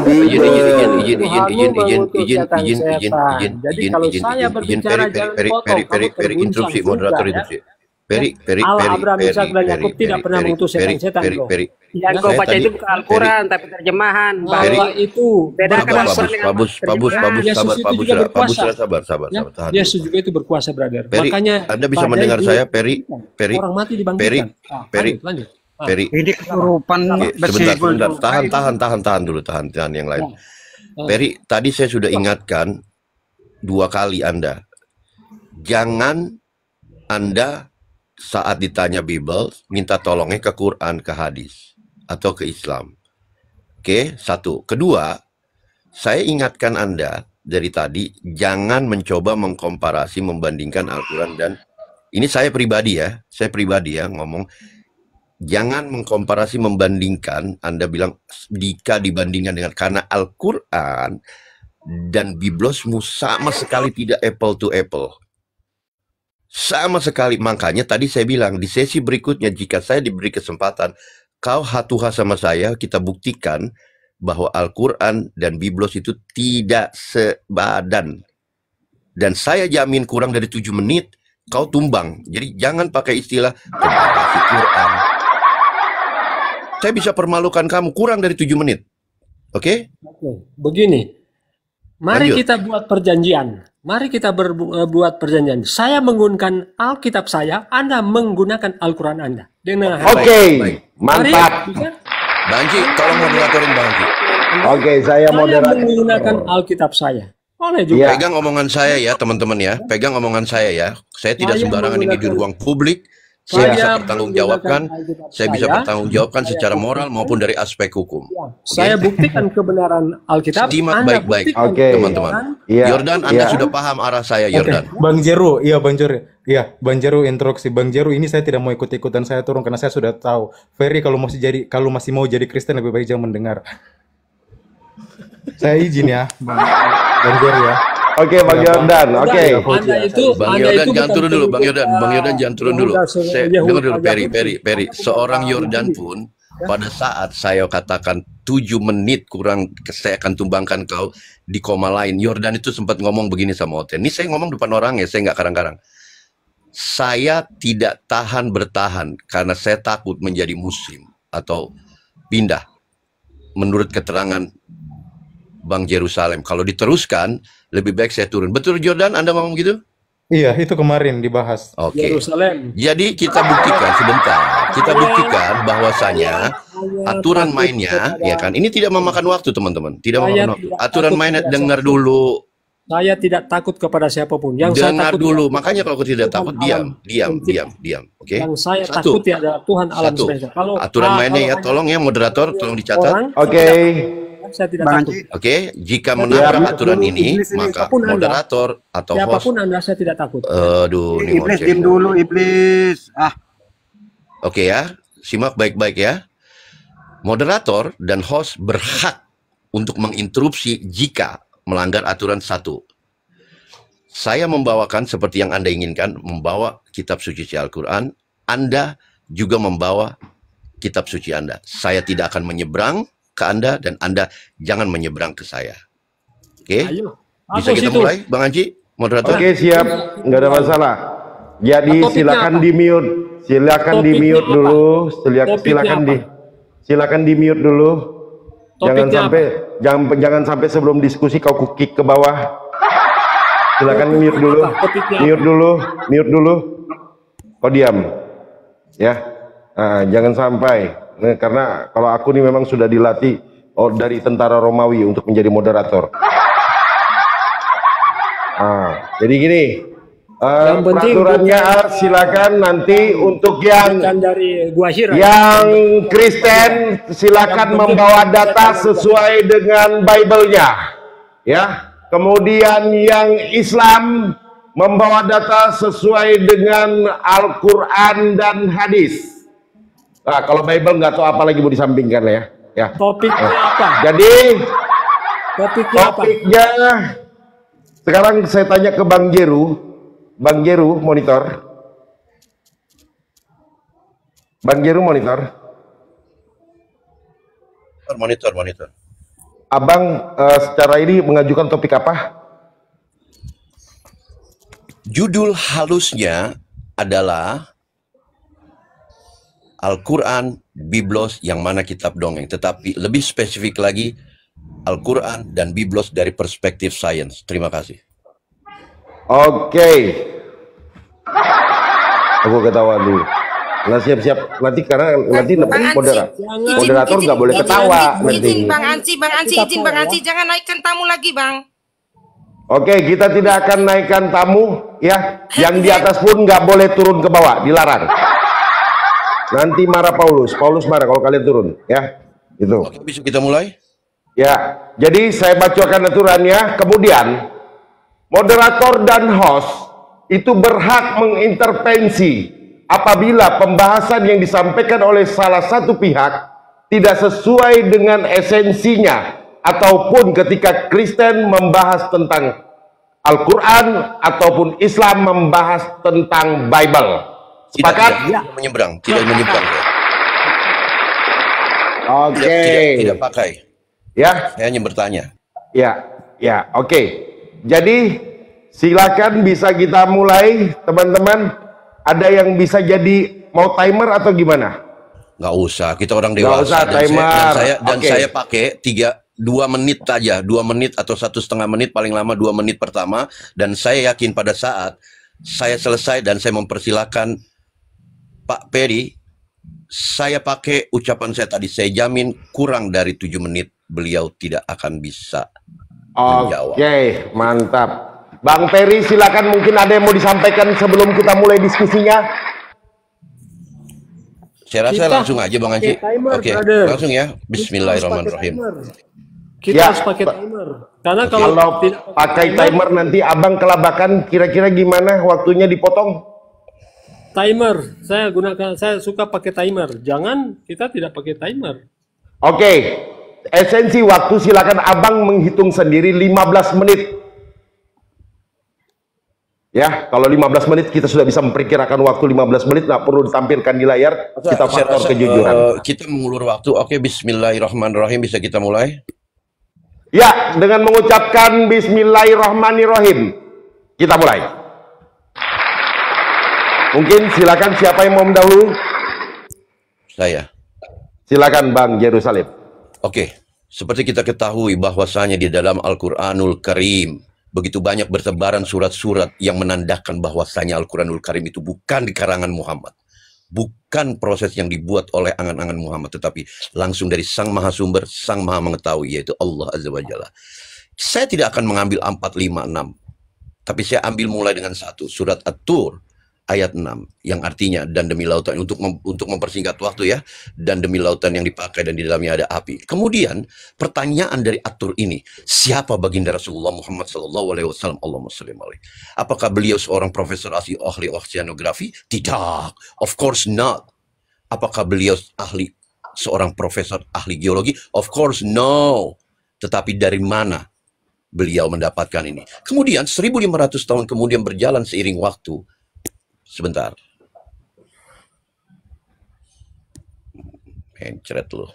Jadi kalau saya berbicara jangan potong. Interupsi, moderator interupsi. Allah, Abraham, Ishak dan Yakub tidak pernah mengutus setan, bro. Yang kau baca itu bukan Al-Quran, tapi terjemahan. Bahwa itu bedakan sabar. Yesus juga itu berkuasa, brother. Peri, makanya Anda bisa mendengar saya, Peri. Orang mati dibangkitkan. Lanjut. Peri. Ini kesurupan. Sebentar. Tahan dulu, tahan yang lain. Peri, tadi saya sudah ingatkan 2 kali Anda. Jangan Anda saat ditanya Bible, minta tolongnya ke Quran, ke hadis, atau ke Islam. Oke, 1. Kedua, saya ingatkan Anda dari tadi, jangan mencoba mengkomparasi, membandingkan Al-Quran dan, ini saya pribadi ya ngomong, jangan mengkomparasi, membandingkan, Anda bilang, jika dibandingkan dengan, karena Al-Quran dan Biblosmu sama sekali tidak apple to apple. Sama sekali, makanya tadi saya bilang di sesi berikutnya jika saya diberi kesempatan, kau hatuha sama saya, kita buktikan bahwa Al-Quran dan Biblos itu tidak sebadan. Dan saya jamin kurang dari 7 menit, kau tumbang. Jadi jangan pakai istilah komparasi Quran. Saya bisa permalukan kamu kurang dari 7 menit. Oke? Begini, mari Lanjut. kita buat perjanjian. Mari kita buat perjanjian. Saya menggunakan Alkitab saya, Anda menggunakan Al-Quran Anda. Mantap. Banji, tolong moderatorin Banji. Saya menggunakan Alkitab saya. Boleh juga. Pegang omongan saya ya, teman-teman ya. Pegang omongan saya ya. Saya tidak sembarangan ini di ruang publik. Saya bisa bertanggungjawabkan secara moral maupun dari aspek hukum. Saya buktikan kebenaran Alkitab. Simak baik-baik, teman-teman. Yordan, Anda sudah paham arah saya, Yordan. Bang Jeru, Bang Jeru instruksi. Bang Jeru, ini saya tidak mau ikut-ikutan, saya turun karena saya sudah tahu. Ferry kalau masih mau jadi Kristen lebih baik jangan mendengar. Saya izin ya, Bang Jeru ya. Bang Yordan. Bang Yordan jangan turun dulu. Bang Yordan jangan turun dulu. Saya dengar dulu, Peri. Seorang Yordan pun pada saat saya katakan 7 menit kurang, saya akan tumbangkan kau di koma lain. Yordan itu sempat ngomong begini sama Oten. Ini saya ngomong depan orang ya, saya nggak karang-karang. Saya tidak bertahan karena saya takut menjadi Muslim atau pindah. Menurut keterangan Bang Jerusalem, kalau diteruskan lebih baik saya turun. Betul Jordan, Anda ngomong gitu? Iya, itu kemarin dibahas. Oke. Yerusalem. Jadi kita buktikan sebentar. Kita buktikan bahwasanya aturan mainnya, ya kan? Ini tidak memakan waktu, teman-teman. Tidak memakan waktu. Aturan mainnya dengar dulu. Saya tidak takut kepada siapapun. Yang Dengar saya takut dulu. Makanya kalau kau tidak takut, diam. Oke. Yang saya Satu. takuti adalah Tuhan alam semesta. Kalau Aturan mainnya ya, tolong ya moderator, tolong dicatat. Oke. Saya tidak takut. Oke, jika menabrak aturan ini, maka moderator atau host. Siapapun Anda, saya tidak takut. Aduh, ini Iblis, diam dulu, iblis. Oke ya, simak baik-baik ya. Moderator dan host berhak untuk menginterupsi jika melanggar aturan 1. Saya membawakan seperti yang Anda inginkan, membawa kitab suci Al-Quran. Anda juga membawa kitab suci Anda. Saya tidak akan menyeberang ke Anda dan Anda jangan menyeberang ke saya. Oke? Bisa kita mulai, Bang Haji, moderator? Oke, siap. Nggak ada masalah. Jadi silakan di-mute. Silakan di-mute dulu. Silakan di-mute dulu. Jangan sampai sebelum diskusi kau kick ke bawah. Silakan mute dulu. Kau diam. Ya. Nah, jangan sampai. Karena kalau aku nih memang sudah dilatih dari tentara Romawi untuk menjadi moderator. Jadi gini, peraturannya silakan nanti untuk yang Kristen silakan membawa data sesuai dengan Bible-nya, ya. Kemudian yang Islam membawa data sesuai dengan Al-Quran dan hadis. Nah, kalau Bible nggak tahu apa lagi mau disampingkan ya. Topiknya apa? Jadi topiknya sekarang saya tanya ke Bang Jeru. Bang Jeru monitor. Monitor. Abang secara ini mengajukan topik apa? Judul halusnya adalah Al-Quran, Biblos, yang mana kitab dongeng. Tetapi lebih spesifik lagi, Al-Quran dan Biblos dari perspektif sains. Terima kasih. Oke. Aku ketawa dulu. Nah, siap-siap. Nanti karena nanti moderator nggak boleh ketawa nanti. Izin Bang Anci, jangan naikkan tamu lagi, Bang. Oke, kita tidak akan naikkan tamu, ya. Yang di atas pun nggak boleh turun ke bawah, dilarang. Nanti marah Paulus marah kalau kalian turun, ya. Itu. Oke, bisa kita mulai? Ya, jadi saya bacakan aturannya. Kemudian moderator dan host itu berhak mengintervensi apabila pembahasan yang disampaikan oleh salah satu pihak tidak sesuai dengan esensinya, ataupun ketika Kristen membahas tentang Al-Quran ataupun Islam membahas tentang Bible. Sepakat? Tidak menyeberang. Oke. Tidak pakai. Ya. Saya hanya bertanya. Ya, oke. Jadi silakan bisa kita mulai, teman-teman. Ada yang bisa jadi mau timer atau gimana? Nggak usah, kita orang dewasa. Nggak usah timer. Saya pakai 2 menit saja, 2 menit atau 1,5 menit, paling lama 2 menit pertama. Dan saya yakin pada saat saya selesai dan saya mempersilahkan Pak Peri, saya pakai ucapan saya tadi, saya jamin kurang dari 7 menit beliau tidak akan bisa menjawab. Oke, mantap. Bang Peri, silakan, mungkin ada yang mau disampaikan sebelum kita mulai diskusinya. Saya rasa langsung aja Bang Anci. Oke, langsung ya. Bismillahirrahmanirrahim. Kita harus pakai timer. Karena kalau pakai timer nanti abang kelabakan, kira-kira gimana waktunya dipotong? Timer, saya suka pakai timer. Jangan kita tidak pakai timer. Oke, esensi waktu silakan abang menghitung sendiri 15 menit. Ya, kalau 15 menit kita sudah bisa memperkirakan waktu 15 menit, nggak perlu ditampilkan di layar. Kita faktor kejujuran. Kita mengulur waktu. Oke, Bismillahirrahmanirrahim. Bisa kita mulai? Ya, dengan mengucapkan Bismillahirrahmanirrahim, kita mulai. Mungkin silakan siapa yang mau mendahului? Saya. Silakan Bang Yerusalem. Oke, seperti kita ketahui bahwasanya di dalam Al-Quranul Karim begitu banyak bertebaran surat-surat yang menandakan bahwasanya Al-Quranul Karim itu bukan di karangan Muhammad. Bukan proses yang dibuat oleh angan-angan Muhammad, tetapi langsung dari Sang Maha Sumber, Sang Maha Mengetahui, yaitu Allah Azza wa Jalla. Saya tidak akan mengambil 4, 5, 6. Tapi saya ambil mulai dengan 1. Surat At-Tur ayat 6 yang artinya dan demi lautan, untuk mempersingkat waktu ya, dan demi lautan yang dipakai dan di dalamnya ada api. Kemudian pertanyaan dari At-Tur ini, siapa baginda Rasulullah Muhammad SAW? Allahumma shalli alaihi. Apakah beliau seorang profesor ahli oceanografi? Tidak, of course not. Apakah beliau seorang profesor ahli geologi? Of course no. Tetapi dari mana beliau mendapatkan ini? Kemudian 1500 tahun kemudian berjalan seiring waktu. Sebentar. Mencret loh.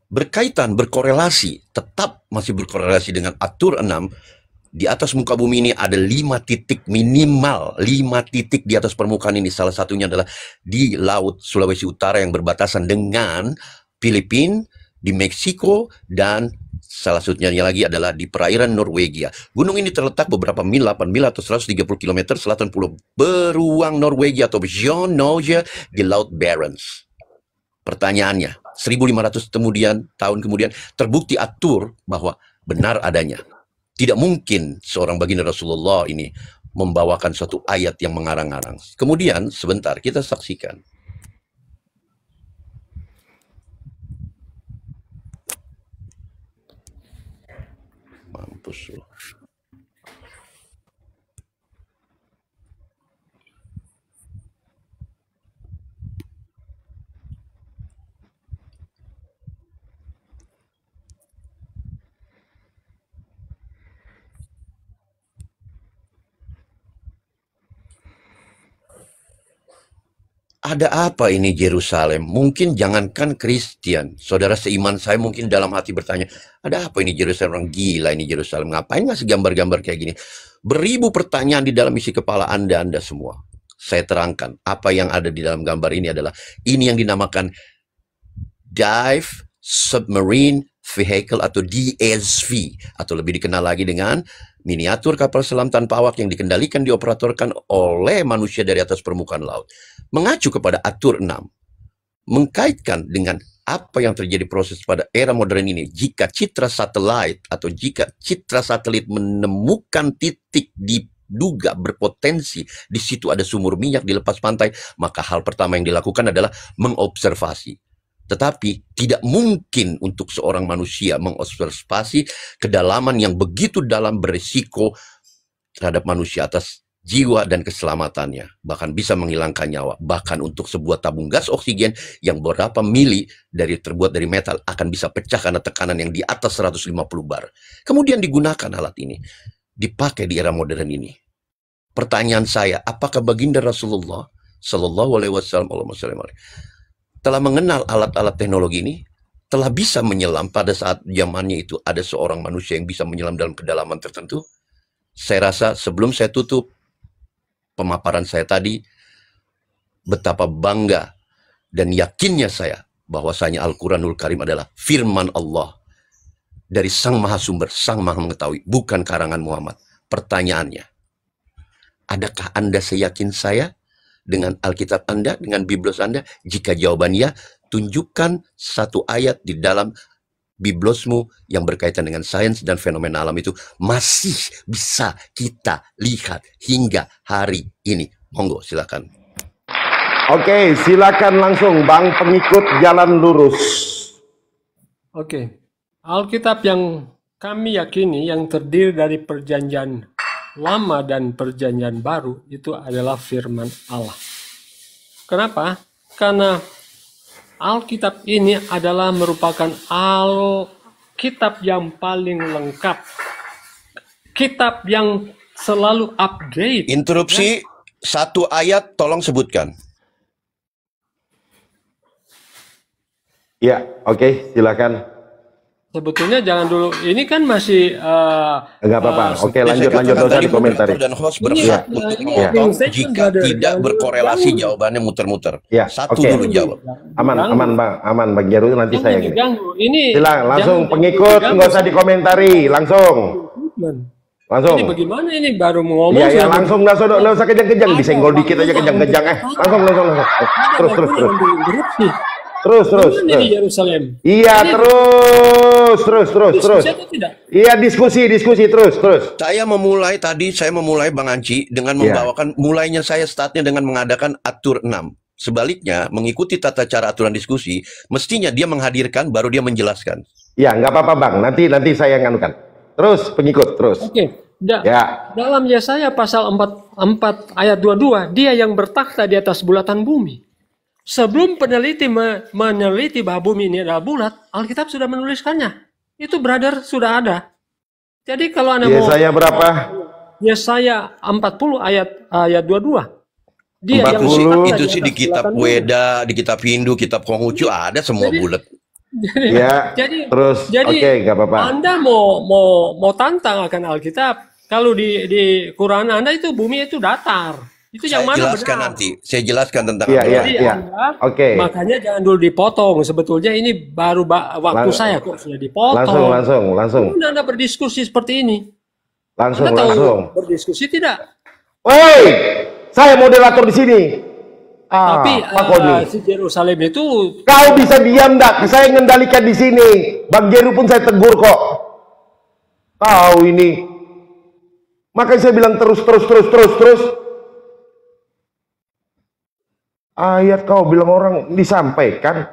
Berkaitan, berkorelasi, tetap masih berkorelasi dengan At-Tur 6. Di atas muka bumi ini ada 5 titik minimal, 5 titik di atas permukaan ini. Salah satunya adalah di Laut Sulawesi Utara yang berbatasan dengan Filipina, di Meksiko, dan salah satunya lagi adalah di perairan Norwegia. Gunung ini terletak beberapa mil, 8 mil atau 130 km selatan pulau beruang Norwegia atau Bjørnøya di Laut Barents. Pertanyaannya, 1500 tahun kemudian terbukti At-Tur bahwa benar adanya. Tidak mungkin seorang baginda Rasulullah ini membawakan suatu ayat yang mengarang-arang. Kemudian sebentar kita saksikan. Mampus loh. Ada apa ini Yerusalem? Mungkin jangankan Kristen, saudara seiman saya mungkin dalam hati bertanya, ada apa ini Yerusalem? Orang gila ini Yerusalem, ngapain ngasih gambar-gambar kayak gini? Beribu pertanyaan di dalam isi kepala Anda semua. Saya terangkan, apa yang ada di dalam gambar ini adalah, ini yang dinamakan Dive Submarine Vehicle atau DSV, atau lebih dikenal lagi dengan miniatur kapal selam tanpa awak yang dikendalikan dioperatorkan oleh manusia dari atas permukaan laut. Mengacu kepada At-Tur 6, mengkaitkan dengan apa yang terjadi proses pada era modern ini. Jika citra satelit atau jika citra satelit menemukan titik diduga berpotensi di situ ada sumur minyak di lepas pantai, maka hal pertama yang dilakukan adalah mengobservasi. Tetapi tidak mungkin untuk seorang manusia mengobservasi kedalaman yang begitu dalam, berisiko terhadap manusia atas jiwa dan keselamatannya. Bahkan bisa menghilangkan nyawa. Bahkan untuk sebuah tabung gas oksigen yang berapa mili terbuat dari metal akan bisa pecah karena tekanan yang di atas 150 bar. Kemudian digunakan alat ini. Dipakai di era modern ini. Pertanyaan saya, apakah baginda Rasulullah Sallallahu Alaihi Wasallam telah mengenal alat-alat teknologi ini, telah bisa menyelam pada saat zamannya itu ada seorang manusia yang bisa menyelam dalam kedalaman tertentu? Saya rasa sebelum saya tutup pemaparan saya tadi, betapa bangga dan yakinnya saya bahwasanya Al-Quranul Karim adalah firman Allah dari Sang Maha Sumber, Sang Maha Mengetahui, bukan karangan Muhammad. Pertanyaannya, adakah Anda seyakin saya dengan Alkitab Anda, dengan Biblos Anda? Jika jawabannya, tunjukkan satu ayat di dalam Biblosmu yang berkaitan dengan sains dan fenomena alam itu masih bisa kita lihat hingga hari ini. Monggo, silakan. Oke, silakan langsung Bang pengikut jalan lurus. Oke, Alkitab yang kami yakini yang terdiri dari perjanjian Lama dan Perjanjian Baru itu adalah firman Allah. Kenapa? Karena Alkitab ini adalah merupakan Alkitab yang paling lengkap. Kitab yang selalu update. Interupsi, satu ayat tolong sebutkan. Ya, oke, silakan. Sebetulnya jangan dulu. Ini kan masih enggak apa-apa. Oke, lanjut enggak usah dikomentari. Dan host berhak untuk memotong jika tidak berkorelasi jawabannya muter-muter. Ya, satu dulu jawab. Aman Bang Jaru, nanti saya ini. Silang langsung pengikut enggak usah dikomentari, langsung. Langsung. Ini bagaimana ini baru mau ngomong? Iya, langsung enggak usah kejang-kejang, disenggol dikit aja kejang-kejang. Langsung. Terus. Di Yerusalem. Iya, terus. Iya, diskusi terus. Saya memulai Bang Anci dengan membawakan mulainya saya startnya dengan mengadakan atur 6. Sebaliknya, mengikuti tata cara aturan diskusi, mestinya dia menghadirkan baru dia menjelaskan. Iya, nggak apa-apa Bang. Nanti saya nganukan. Terus pengikut terus. Oke. Dalam Yesaya pasal 4 ayat 22, dia yang bertakhta di atas bulatan bumi. Sebelum peneliti meneliti bahwa bumi ini adalah bulat, Alkitab sudah menuliskannya. Itu brother sudah ada. Jadi kalau Anda mau Yesaya berapa? Yesaya 40 ayat 22. Dia 40 itu sih di kitab Weda, di kitab Hindu, kitab Konghucu ada semua bulat. Jadi oke, nggak apa-apa. Anda mau tantang akan Alkitab. Kalau di Quran Anda itu bumi itu datar. Itu yang mana benar? Saya jelaskan tentang Oke. Makanya jangan dulu dipotong. Sebetulnya ini baru waktu saya kok sudah dipotong. Langsung. Anda berdiskusi seperti ini. Langsung. Berdiskusi tidak? Woi, saya moderator di sini. Tapi si Yerusalem itu kau bisa diam enggak? Saya mengendalikan di sini. Bang Jeru pun saya tegur kok. Tahu ini. Makanya saya bilang terus. Ayat kau bilang orang disampaikan.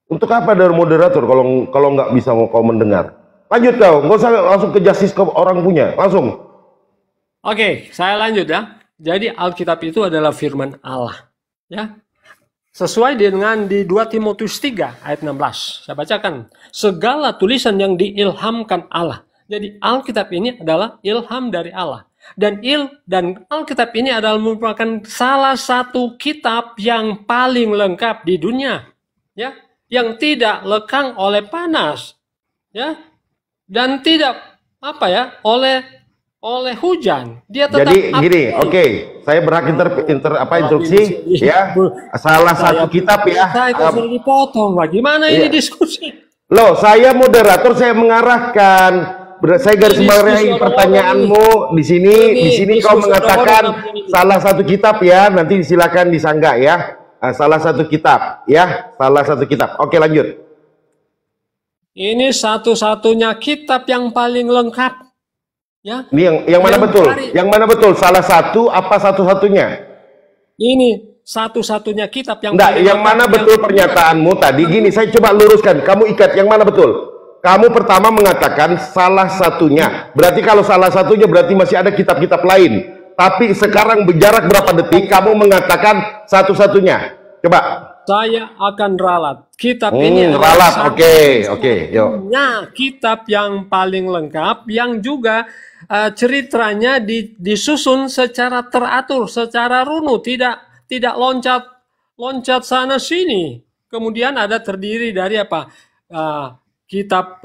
Untuk apa dari moderator kalau nggak bisa kau mendengar? Lanjut kau, nggak usah langsung ke justice ke orang punya, langsung. Oke, saya lanjut ya. Jadi Alkitab itu adalah firman Allah, ya. Sesuai dengan di 2 Timotius 3 ayat 16. Saya bacakan. Segala tulisan yang diilhamkan Allah. Jadi Alkitab ini adalah ilham dari Allah. Dan Alkitab ini adalah merupakan salah satu kitab yang paling lengkap di dunia, ya, yang tidak lekang oleh panas, ya, dan tidak oleh hujan. Dia tetap. Jadi gini, oke, saya berhak instruksi, ya, salah satu kitab ya. Saya sudah dipotong, bagaimana ini diskusi? Loh, saya moderator, saya mengarahkan. Saya garis bawahi pertanyaanmu di sini kau mengatakan salah satu kitab ya, nanti silakan disanggah ya. Salah satu kitab ya, salah satu kitab. Oke, lanjut. Ini satu-satunya kitab yang paling lengkap. Ya. Ini yang mana betul? Yang mana betul? Salah satu apa satu-satunya? Ini satu-satunya kitab yang yang mana betul pernyataanmu tadi? Gini, saya coba luruskan. Kamu ikat yang mana betul? Kamu pertama mengatakan salah satunya. Berarti kalau salah satunya berarti masih ada kitab-kitab lain. Tapi sekarang berjarak berapa detik kamu mengatakan satu-satunya. Coba. Saya akan ralat. Kitab ini ralat. Oke, yuk. Nah, kitab yang paling lengkap yang juga ceritanya disusun secara teratur, secara runut, tidak loncat sana sini. Kemudian ada terdiri dari apa? Kitab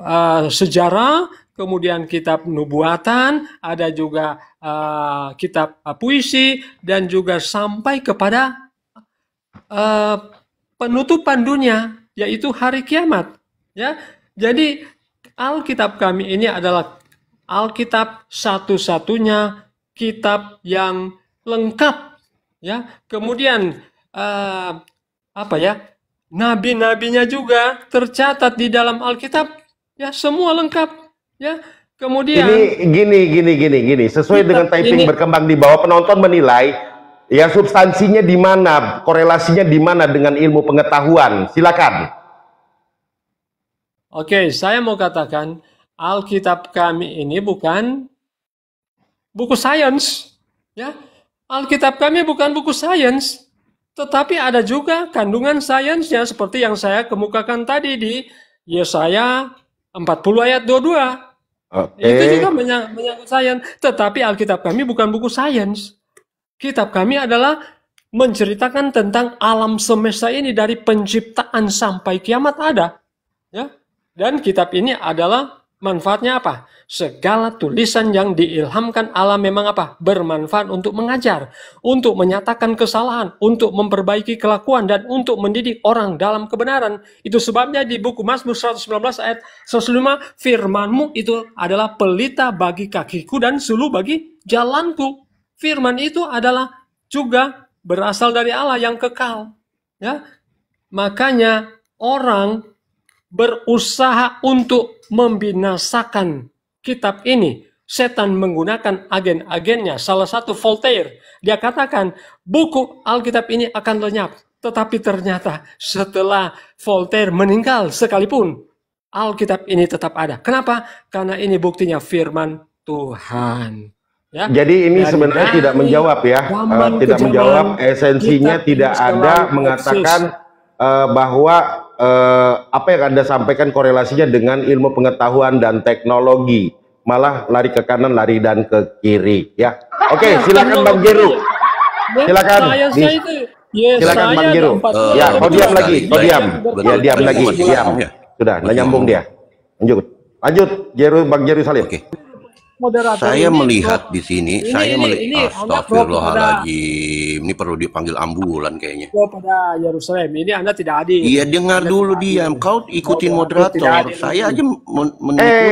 sejarah, kemudian kitab nubuatan, ada juga kitab puisi, dan juga sampai kepada penutupan dunia, yaitu hari kiamat. Ya, jadi Alkitab kami ini adalah Alkitab satu-satunya kitab yang lengkap. Ya, kemudian nabi-nabinya juga tercatat di dalam Alkitab, ya, semua lengkap, ya. Kemudian gini, sesuai dengan typing berkembang di bawah, penonton menilai ya substansinya di mana, korelasinya di mana dengan ilmu pengetahuan. Silakan. Oke, saya mau katakan Alkitab kami ini bukan buku sains, ya. Alkitab kami bukan buku sains. Tetapi ada juga kandungan sainsnya seperti yang saya kemukakan tadi di Yesaya 40 ayat 22. Itu juga menyangkut sains. Tetapi Alkitab kami bukan buku sains. Kitab kami adalah menceritakan tentang alam semesta ini dari penciptaan sampai kiamat ada. Ya. Dan kitab ini adalah manfaatnya apa? Segala tulisan yang diilhamkan Allah memang apa? Bermanfaat untuk mengajar, untuk menyatakan kesalahan, untuk memperbaiki kelakuan, dan untuk mendidik orang dalam kebenaran. Itu sebabnya di buku Mazmur 119 ayat 105, firman-Mu itu adalah pelita bagi kakiku dan suluh bagi jalanku. Firman itu adalah juga berasal dari Allah yang kekal. Ya, makanya orang berusaha untuk membinasakan kitab ini. Setan menggunakan agen-agennya. Salah satu Voltaire, dia katakan buku Alkitab ini akan lenyap. Tetapi ternyata setelah Voltaire meninggal sekalipun, Alkitab ini tetap ada. Kenapa? Karena ini buktinya firman Tuhan. Ya. Jadi ini sebenarnya tidak menjawab ya, tidak menjawab esensinya, tidak ada mengatakan bahwa apa yang Anda sampaikan korelasinya dengan ilmu pengetahuan dan teknologi, malah lari ke kanan, lari dan ke kiri ya. Oke, silakan Bang Jeru. Silakan. Silakan Bang Jeru. Ya, kau diam lagi, kau diam. Ya, diam lagi, diam. Sudah, nggak nyambung dia. Lanjut, Jeru, Bang Jeru Salim. Saya melihat di sini, saya melihat astagfirullahaladzim, ini perlu dipanggil ambulan kayaknya. Pada Yerusalem, ini Anda tidak adil. Iya, dengar dulu diam. Kau ikutin moderator. Saya aja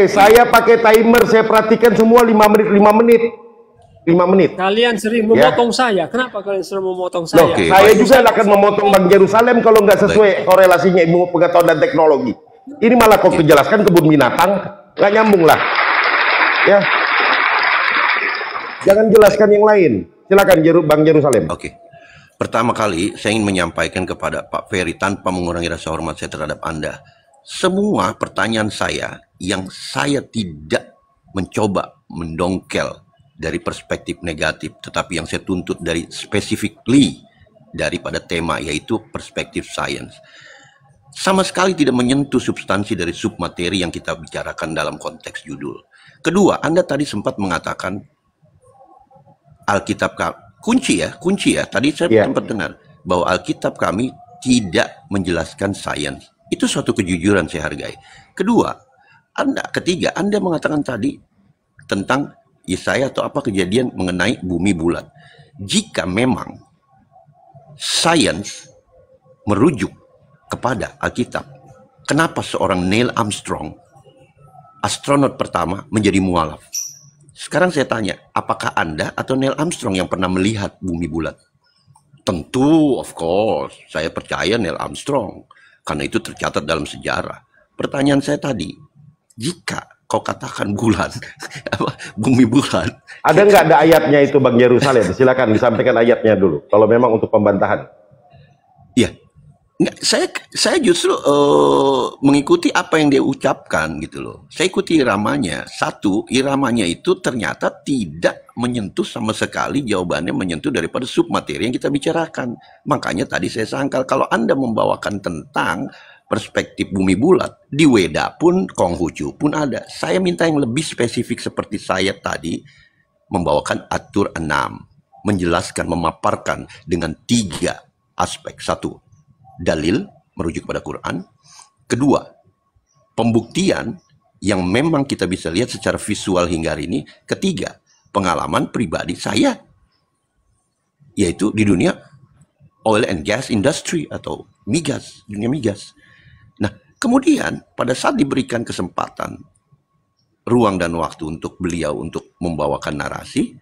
saya pakai timer, saya perhatikan semua 5 menit. 5 menit. Kalian sering memotong saya. Kenapa kalian sering memotong saya? Saya juga akan memotong Bang Yerusalem kalau nggak sesuai korelasinya ilmu pengetahuan dan teknologi. Ini malah kau kejelaskan kebun binatang, nggak nyambung lah. Ya, jangan jelaskan yang lain. Silakan Bang Yerusalem. Oke. Pertama kali saya ingin menyampaikan kepada Pak Ferry tanpa mengurangi rasa hormat saya terhadap Anda. Semua pertanyaan saya yang saya tidak mencoba mendongkel dari perspektif negatif, tetapi yang saya tuntut dari specifically daripada tema, yaitu perspektif sains. Sama sekali tidak menyentuh substansi dari submateri yang kita bicarakan dalam konteks judul. Kedua, Anda tadi sempat mengatakan Alkitab kunci ya. Tadi saya sempat dengar bahwa Alkitab kami tidak menjelaskan sains. Itu suatu kejujuran saya hargai. Ketiga, Anda mengatakan tadi tentang Yesaya atau apa kejadian mengenai bumi bulat. Jika memang sains merujuk kepada Alkitab, kenapa seorang Neil Armstrong, astronot pertama, menjadi mualaf? Sekarang saya tanya, apakah Anda atau Neil Armstrong yang pernah melihat bumi bulat? Tentu, of course, saya percaya Neil Armstrong, karena itu tercatat dalam sejarah. Pertanyaan saya tadi, jika kau katakan bulan, bumi bulat, ada nggak ada ayatnya itu Bang Yerusalem? Silakan disampaikan ayatnya dulu, kalau memang untuk pembantahan. Iya. Nggak, saya justru mengikuti apa yang dia ucapkan gitu loh. Saya ikuti iramanya. Satu, iramanya itu ternyata tidak menyentuh sama sekali, jawabannya menyentuh daripada submateri yang kita bicarakan. Makanya tadi saya sangkal kalau Anda membawakan tentang perspektif bumi bulat, di Weda pun, Konghucu pun ada. Saya minta yang lebih spesifik seperti saya tadi membawakan At-Tur 6, menjelaskan, memaparkan dengan 3 aspek. Satu, dalil merujuk pada Quran. Kedua, pembuktian yang memang kita bisa lihat secara visual hingga hari ini. Ketiga, pengalaman pribadi saya, yaitu di dunia oil and gas industry atau migas, dunia migas. Nah, kemudian pada saat diberikan kesempatan, ruang dan waktu untuk beliau untuk membawakan narasi,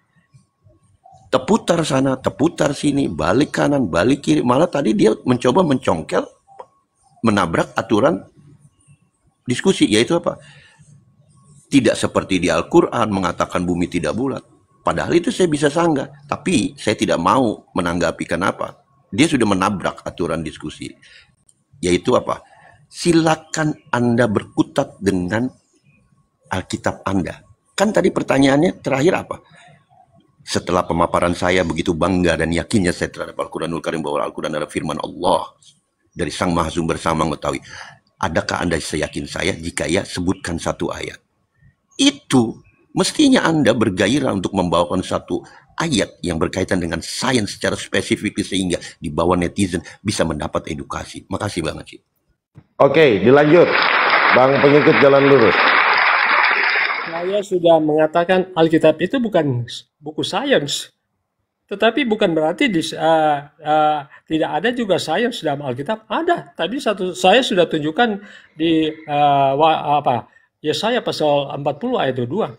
teputar sana, teputar sini, balik kanan, balik kiri. Malah tadi dia mencoba mencongkel, menabrak aturan diskusi, yaitu apa? Tidak seperti di Al-Quran mengatakan bumi tidak bulat. Padahal itu saya bisa sanggah, tapi saya tidak mau menanggapi kenapa. Dia sudah menabrak aturan diskusi. Yaitu apa? Silakan Anda berkutat dengan Alkitab Anda. Kan tadi pertanyaannya terakhir apa? Setelah pemaparan saya begitu bangga dan yakinnya saya terhadap Al-Quranul Karim bahwa Al-Quran adalah firman Allah dari Sang Maha Sumber Sama mengetahui. Adakah Anda seyakin saya? Jika ya, sebutkan satu ayat. Itu mestinya Anda bergairah untuk membawakan satu ayat yang berkaitan dengan sains secara spesifik sehingga di bawah netizen bisa mendapat edukasi. Makasih banget sih. Oke, dilanjut. Bang pengikut jalan lurus. Saya sudah mengatakan Alkitab itu bukan buku sains, tetapi bukan berarti tidak ada juga sains dalam Alkitab. Ada. Tadi saya sudah tunjukkan di Yesaya pasal 40 ayat 22.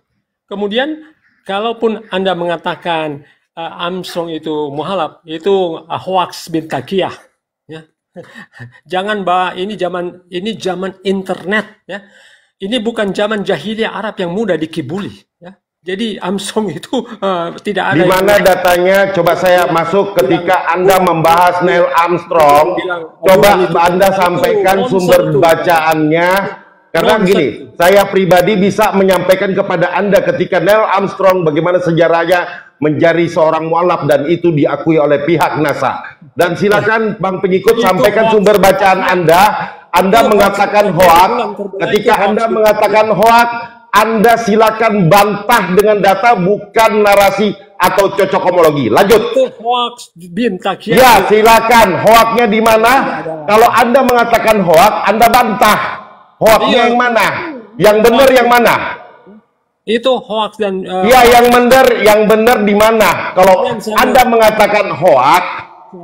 Kemudian kalaupun Anda mengatakan Armstrong itu muhalaf, itu hoax bin takiyah, ya. Jangan ini zaman internet, ya. Ini bukan zaman jahiliyah Arab yang mudah dikibuli, ya. Jadi Armstrong itu tidak ada. Di mana datanya? Coba saya masuk ketika Anda membahas Neil Armstrong. Coba Anda sampaikan sumber bacaannya. Karena gini, saya pribadi bisa menyampaikan kepada Anda ketika Neil Armstrong bagaimana sejarahnya menjadi seorang mualaf dan itu diakui oleh pihak NASA. Dan silakan Bang Pengikut sampaikan sumber bacaan Anda. Anda mengatakan hoak. Ketika Anda mengatakan hoak, Anda silakan bantah dengan data, bukan narasi atau cocokomologi. Lanjut. Ya, silakan. Hoaknya di mana? Kalau Anda mengatakan hoak, Anda bantah. Hoaknya yang mana? Yang benar yang mana? Itu hoax dan ya, yang benar di mana? Kalau Anda mengatakan hoak,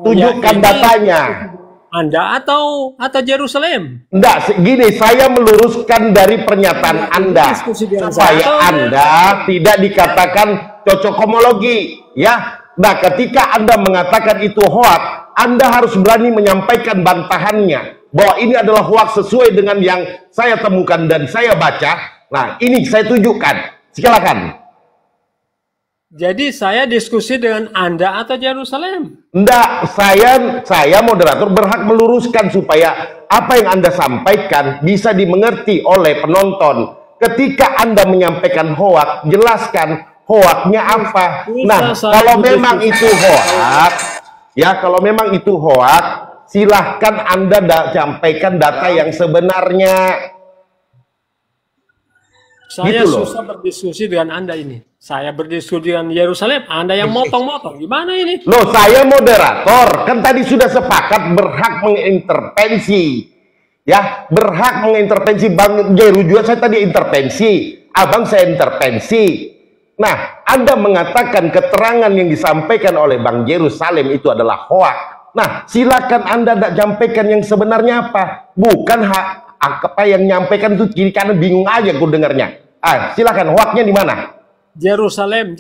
tunjukkan datanya. Anda atau Yerusalem? Enggak, gini, saya meluruskan dari pernyataan Anda supaya Anda tidak dikatakan cocokomologi, ya. Nah, ketika Anda mengatakan itu hoak, Anda harus berani menyampaikan bantahannya bahwa ini adalah hoak sesuai dengan yang saya temukan dan saya baca. Nah, ini saya tunjukkan. Silakan. Jadi saya diskusi dengan Anda atau Yerusalem? Enggak, saya moderator berhak meluruskan supaya apa yang Anda sampaikan bisa dimengerti oleh penonton. Ketika Anda menyampaikan hoak, jelaskan hoaknya apa. Nah, kalau memang itu hoak, ya, kalau memang itu hoak, silahkan Anda sampaikan data yang sebenarnya. Saya susah berdiskusi dengan Anda ini. Saya berdiskusi dengan Yerusalem, Anda yang motong-motong. Gimana ini? Loh, saya moderator. Kan tadi sudah sepakat berhak mengintervensi. Ya, berhak mengintervensi. Bang Jeru juga saya tadi intervensi. Abang saya intervensi. Nah, Anda mengatakan keterangan yang disampaikan oleh Bang Yerusalem itu adalah hoak. Nah, silakan Anda sampaikan yang sebenarnya apa. Bukan apa yang nyampaikan itu kiri kanan bingung aja gue dengarnya. Silakan, hoaknya di mana? Yerusalem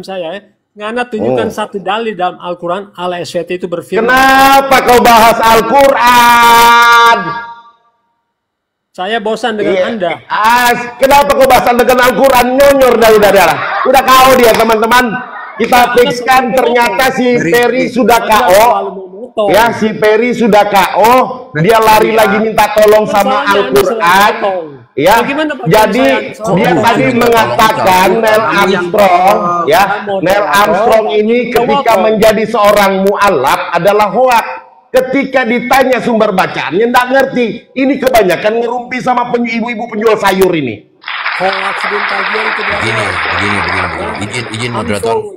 saya. Ngana tunjukkan satu dalil dalam Al-Quran, Allah SWT itu berfirman. Kenapa kau bahas Al-Quran? Saya bosan dengan Anda. Kenapa kau bosan dengan Al-Quran? Nyonyor dari darah. Udah KO dia, teman-teman. Kita fixkan ternyata si Ferry sudah KO. Ya, si Ferry sudah KO. Dia lari lagi minta tolong sama Al-Quran. Ya, jadi dia tadi mengatakan Neil Armstrong, ya, Neil Armstrong ini ketika menjadi seorang mualaf adalah hoak. Ketika ditanya sumber bacaannya, nggak ngerti. Ini kebanyakan ngerumpi sama ibu-ibu penjual sayur ini. Izin moderator,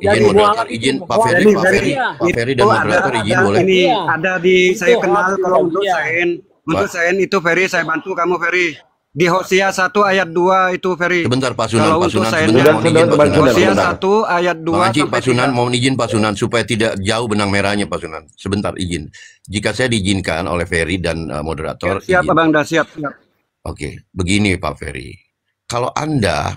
izin Pak Ferry dan moderator izin boleh. Ini ada di saya kenal kalau untuk Sain itu Ferry saya bantu kamu Ferry. Di Hosea 1 ayat 2 itu Ferry. Sebentar Pak Sunan, Hosea 1 ayat 2 Pak Sunan mohon izin Pak Sunan supaya tidak jauh benang merahnya Pak Sunan. Sebentar izin. Jika saya diizinkan oleh Ferry dan moderator. Siap Bang, dah siap. Oke, begini Pak Ferry. Kalau Anda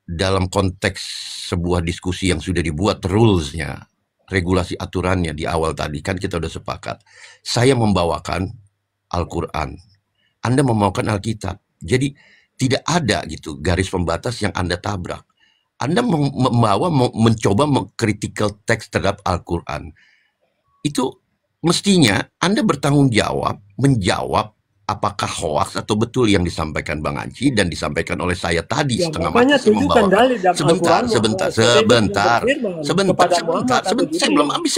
dalam konteks sebuah diskusi yang sudah dibuat rules-nya, regulasi aturannya di awal tadi kan kita udah sepakat. Saya membawakan Al-Quran. Anda membawakan Alkitab. Jadi tidak ada gitu garis pembatas yang Anda tabrak. Anda mencoba mengkritikal teks terhadap Al-Quran. Itu mestinya Anda bertanggung jawab, menjawab apakah hoax atau betul yang disampaikan Bang Anci dan disampaikan oleh saya tadi setengah mati membawakan. Sebentar. Saya belum habis.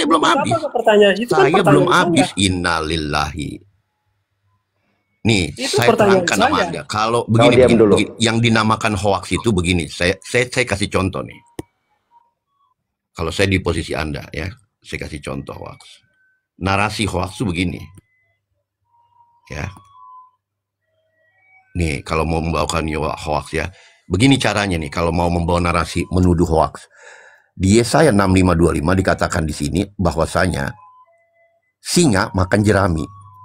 Saya belum habis. Innalillahi. Nih, saya terangkan sama Anda. Kalau begini, yang dinamakan hoax itu begini. Saya kasih contoh nih. Kalau saya di posisi Anda ya, saya kasih contoh hoax. Narasi hoax itu begini. Ya. nih kalau mau membawakan hoax ya. Begini caranya nih kalau mau membawa narasi menuduh hoax. Di Yesaya 65:25 dikatakan di sini bahwasanya singa makan jerami.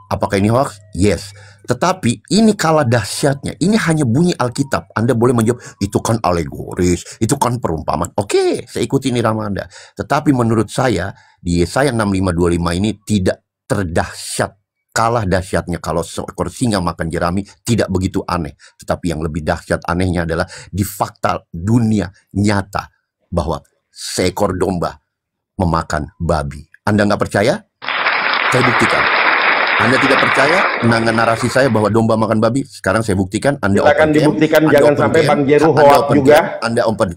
Apakah ini hoax? Yes. Tetapi ini kalah dahsyatnya. Ini hanya bunyi Alkitab. Anda boleh menjawab, itu kan alegoris, itu kan perumpamaan. Oke, saya ikuti irama Anda. Tetapi menurut saya, di Yesaya 65:25 ini tidak terdahsyat. Kalah dahsyatnya kalau seekor singa makan jerami, tidak begitu aneh. Tetapi yang lebih dahsyat anehnya adalah di fakta dunia nyata bahwa seekor domba memakan babi. Anda nggak percaya? Saya buktikan. Anda tidak percaya dengan narasi saya bahwa domba makan babi? Sekarang saya buktikan. Anda silakan dibuktikan, jangan sampai Bang Jeru hoax juga. Anda open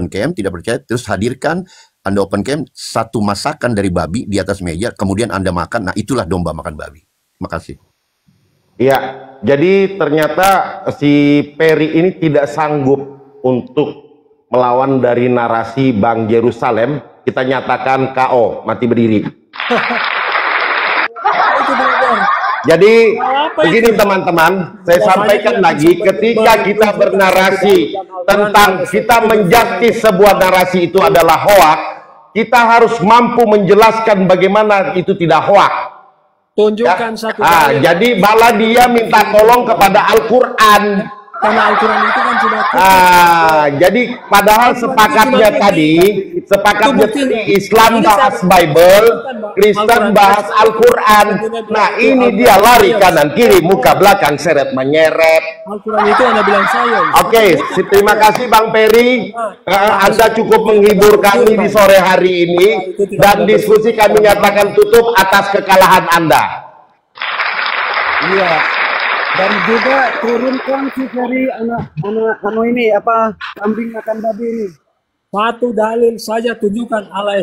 cam, tidak percaya, terus hadirkan Anda open cam satu masakan dari babi di atas meja, kemudian Anda makan. Nah, itulah domba makan babi. Makasih. Iya, jadi ternyata si Peri ini tidak sanggup untuk melawan dari narasi Bang Yerusalem. Kita nyatakan KO, mati berdiri. Jadi begini teman-teman, saya sampaikan lagi, ketika kita bernarasi tentang kita menjustis sebuah narasi itu adalah hoak, kita harus mampu menjelaskan bagaimana itu tidak hoak. Tunjukkan satu jadi bala dia minta tolong kepada Al-Quran. Karena Al-Quran itu kan sudah jadi padahal sepakatnya tadi Islam bahas Bible, Kristen bahas Al-Quran. Nah ini dia lari kanan kiri, muka belakang, seret menyeret. Al-Quran itu Anda bilang saya. Oke, terima kasih Bang Peri. Anda cukup menghibur kami di sore hari ini, dan diskusi kami nyatakan tutup atas kekalahan Anda. Iya. Dan juga turunkan si Ferry anak ini apa kambing makan babi ini. Satu dalil saja tunjukkan Allah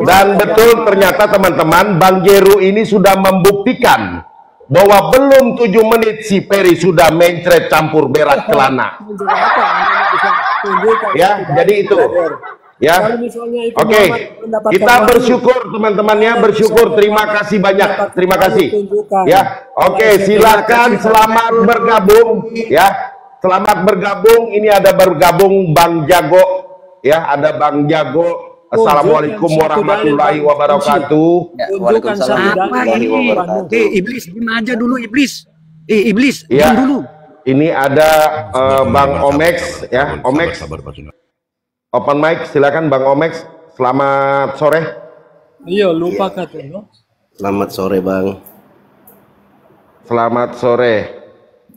Dan betul ternyata teman-teman, Bang Jeru ini sudah membuktikan bahwa belum 7 menit si Ferry sudah mencret campur berak celana. Ya, jadi itu. Ya, oke. Kita bersyukur teman-teman ya, bersyukur. Terima kasih banyak, terima kasih. Ya, oke. Silakan, selamat bergabung. Ya, selamat bergabung. Ini ada bergabung Bang Jago. Ya, ada Bang Jago. Assalamualaikum warahmatullahi wabarakatuh. Waalaikumsalam warahmatullahi wabarakatuh. Iblis, gimana aja dulu Iblis. Iblis, ya. Dulu. Ini ada Bang Omex, ya, Omex. Open mic, silakan Bang Omex. Selamat sore. Iya, lupa katanya. Selamat sore Bang. Selamat sore.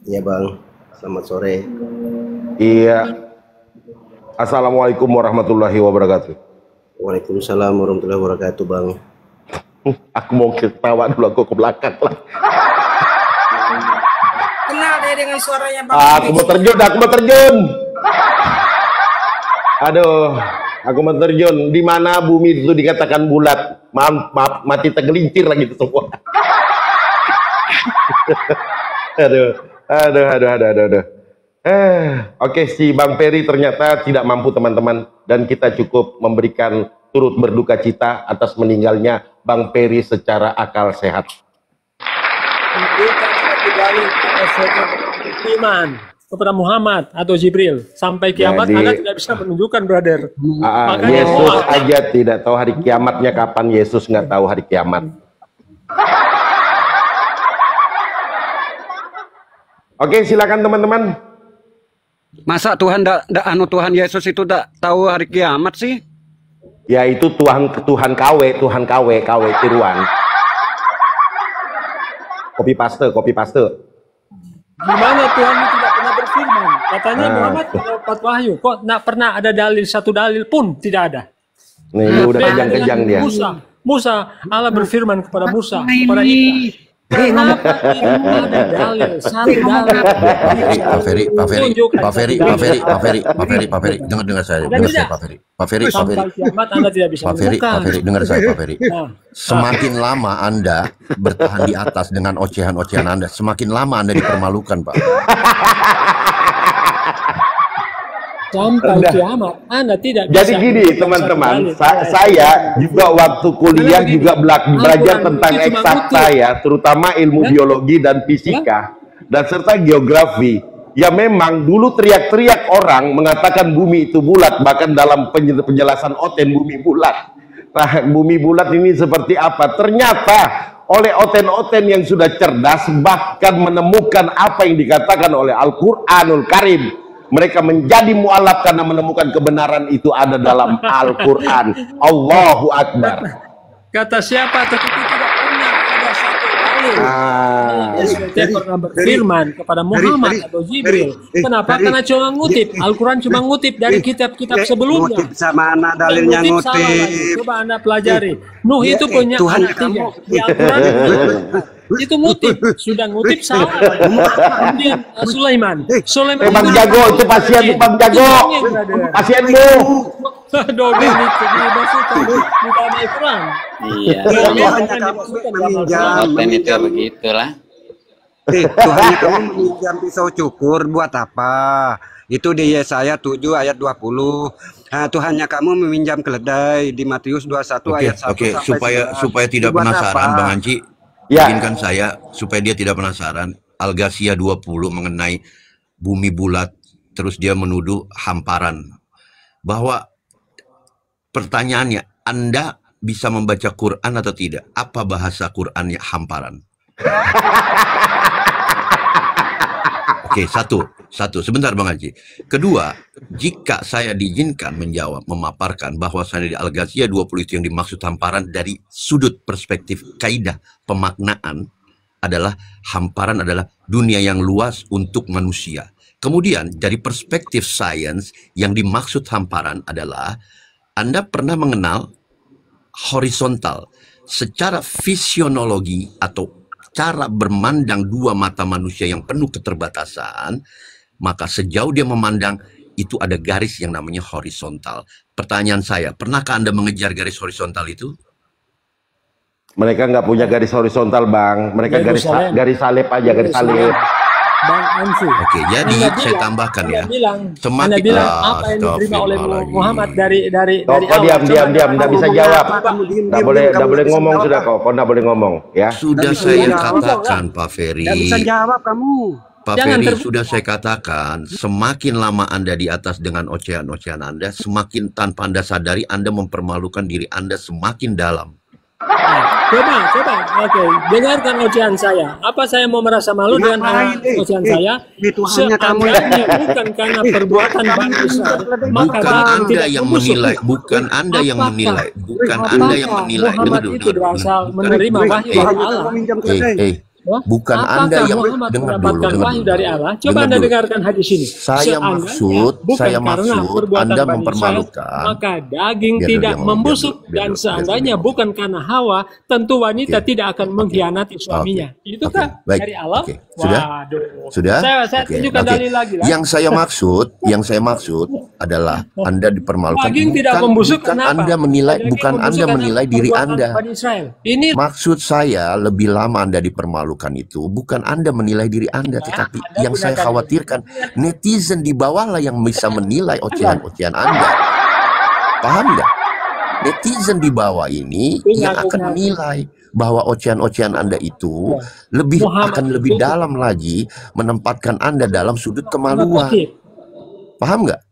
Iya Bang. Selamat sore. Iya. Assalamualaikum warahmatullahi wabarakatuh. Waalaikumsalam warahmatullahi wabarakatuh Bang. Aku mau ketawa dulu, aku ke belakang lah. Kenal deh dengan suaranya Bang. Aku mau terjun. Aduh, aku mau terjun. Di mana bumi itu dikatakan bulat, maaf, mati tergelincir lagi itu semua. Aduh. Oke, si Bang Peri ternyata tidak mampu teman-teman, dan kita cukup memberikan turut berduka cita atas meninggalnya Bang Peri secara akal sehat. Iman kepada Muhammad atau Jibril sampai kiamat. Jadi, Anda tidak bisa menunjukkan, brother. Yesus aja tidak tahu hari kiamatnya kapan. Yesus nggak tahu hari kiamat. Oke, silakan teman-teman. Masa Tuhan Tuhan Yesus itu tidak tahu hari kiamat sih? Ya itu Tuhan KW tiruan. Copy paste. Gimana Tuhan tidak pernah berfirman? Katanya Muhammad dapat wahyu. Kok tidak pernah ada satu dalil pun tidak ada. Nih udah kejang-kejang dia. Musa, Allah berfirman kepada Musa, kepada Isa. Kenapa tidak ada dalil? Satu dalil. Pak Ferry, dengar saya, Pak Ferry. Anda tidak bisa Pak Ferry, dengar saya, Pak Ferry. Semakin lama Anda bertahan di atas dengan ocehan-ocehan Anda, semakin lama Anda dipermalukan, Pak. Sampai kiamat Anda tidak bisa. Jadi gini teman-teman, saya juga waktu kuliah juga belajar tentang eksakta ya, terutama ilmu biologi dan fisika. dan serta geografi. Ya memang dulu teriak-teriak orang mengatakan bumi itu bulat, bahkan dalam penjelasan Oten bumi bulat. Nah, bumi bulat ini seperti apa? Ternyata oleh Oten-Oten yang sudah cerdas bahkan menemukan apa yang dikatakan oleh Al-Quranul Karim. Mereka menjadi mu'alaf karena menemukan kebenaran itu ada dalam Al-Quran. Allahu Akbar. Kata siapa? Tetapi tidak pernah ada satu dalil SBT pernah berfirman kepada Muhammad atau Jibril. Kenapa? Karena cuma ngutip. Al-Quran cuma ngutip dari kitab-kitab sebelumnya. Ngutip sama mana dalilnya ngutip? Coba Anda pelajari. Nuh itu punya anak 3. Di Al-Quran itu ngutip. Sudah ngutip salah. Kemudian Sulaiman. Bang Jago, itu pasien Bang Jago. Pasienmu. Dominic dimasukkan di dalam Al-Quran. Iya. Konten itu begitulah. Tuhan kamu meminjam pisau cukur buat apa? Itu di Yesaya 7 ayat 20. Nah, Tuhannya kamu meminjam keledai di Matius 21 ayat 1 sampai 11. Supaya tidak penasaran Bang Anci, izinkan saya supaya dia tidak penasaran. Al-Ghasyiyah 20 mengenai bumi bulat, terus dia menuduh hamparan. Bahwa pertanyaannya, Anda bisa membaca Quran atau tidak? Apa bahasa Qurannya hamparan? Oke, satu. Sebentar Bang Haji. Kedua, jika saya diizinkan menjawab, memaparkan bahwasannya di Al-Ghasyiyah 20 itu yang dimaksud hamparan dari sudut perspektif kaidah pemaknaan adalah hamparan adalah dunia yang luas untuk manusia. Kemudian dari perspektif sains yang dimaksud hamparan adalah Anda pernah mengenal horizontal secara fisionologi atau cara bermandang dua mata manusia yang penuh keterbatasan, maka sejauh dia memandang itu ada garis yang namanya horizontal. Pertanyaan saya, pernahkah Anda mengejar garis horizontal itu? Mereka nggak punya garis horizontal, Bang. Mereka garis salib aja, garis salib. Bang Ansi. Oke, jadi saya tambahkan ya. Anda bilang apa yang diterima oleh Muhammad dari awal. Diam, nggak bisa jawab. Nggak boleh ngomong sudah kok. Kau nggak boleh ngomong, ya. Sudah saya katakan, Pak Ferry. Nggak bisa jawab kamu. Pak Ferry, sudah saya katakan, semakin lama Anda di atas dengan ocehan-ocehan Anda, semakin tanpa Anda sadari Anda mempermalukan diri Anda semakin dalam. Coba, oke, dengarkan ocehan saya. Apa saya mau merasa malu dengan ocehan saya? Seandainya bukan karena perbuatan bangsa Israel, maka bukan Anda yang menilai, bukan Anda yang menilai, bukan Anda yang menilai. Muhammad itu berasal menerima wahyu dari Allah. Bukan Anda yang dengar dulu. Dari Allah. Coba Anda dengarkan hadis ini. Saya maksud Anda mempermalukan. Maka daging tidak membusuk dan seandainya bukan karena Hawa, tentu wanita tidak akan mengkhianati suaminya. Itu kan dari Allah. Sudah? Saya tunjukkan dalil lagi lah. Yang saya maksud adalah Anda dipermalukan. Daging tidak membusuk kenapa? Bukan Anda menilai diri Anda. Maksud saya lebih lama Anda dipermalukan itu bukan Anda menilai diri Anda, tetapi yang saya khawatirkan netizen di bawahlah yang bisa menilai ocehan-ocehan Anda. Paham nggak? Netizen di bawah ini yang akan menilai bahwa ocehan-ocehan Anda itu akan lebih dalam lagi menempatkan Anda dalam sudut kemaluan. Paham nggak?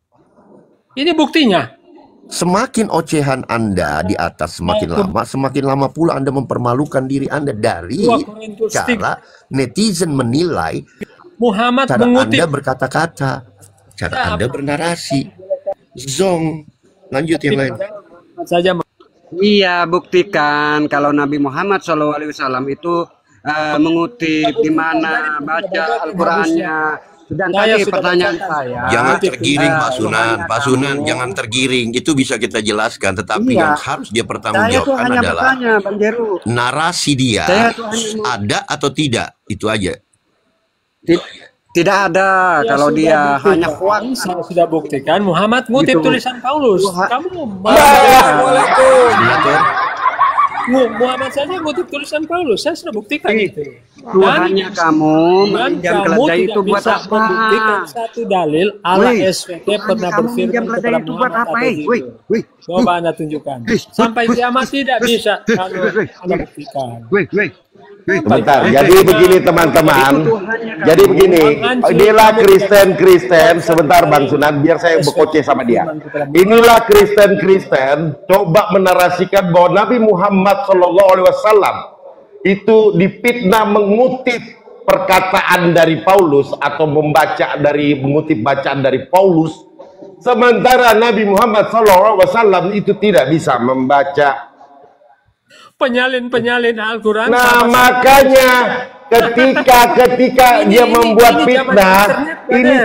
Ini buktinya. Semakin ocehan Anda di atas semakin lama pula Anda mempermalukan diri Anda dari cara netizen menilai Muhammad cara Anda berkata-kata, cara Anda bernarasi. Zong, lanjut yang lain. Iya, buktikan kalau Nabi Muhammad SAW itu mengutip di mana baca Al-Qurannya. Dan tadi pertanyaan saya, jangan tergiring Pak Sunan, jangan tergiring. Itu bisa kita jelaskan, tetapi yang harus dia pertanggungjawabkan adalah narasi dia ada atau tidak, itu aja. Tidak ada kalau dia hanya hoax. Saya sudah buktikan Muhammad ngutip tulisan Paulus. Kamu Muhammad saja ngutip tulisan Paulus, saya sudah buktikan itu. Tuhannya kamu meminjam keledai itu buat apa? Membuktikan satu dalil Allah SVT pernah berfirman kepada Muhammad atau Jibril. Coba Anda tunjukkan. Sampai kiamat tidak bisa kalau Anda buktikan. Sebentar. Jadi begini teman-teman. Jadi begini. Inilah Kristen. Sebentar Bang Sunan, biar saya berkoceh sama dia. Inilah Kristen. Coba menarasikan bahwa Nabi Muhammad SAW itu difitnah mengutip perkataan dari Paulus atau mengutip bacaan dari Paulus, sementara Nabi Muhammad SAW itu tidak bisa membaca. Penyalin Al-Quran. Nah, makanya ketika dia membuat fitnah, ini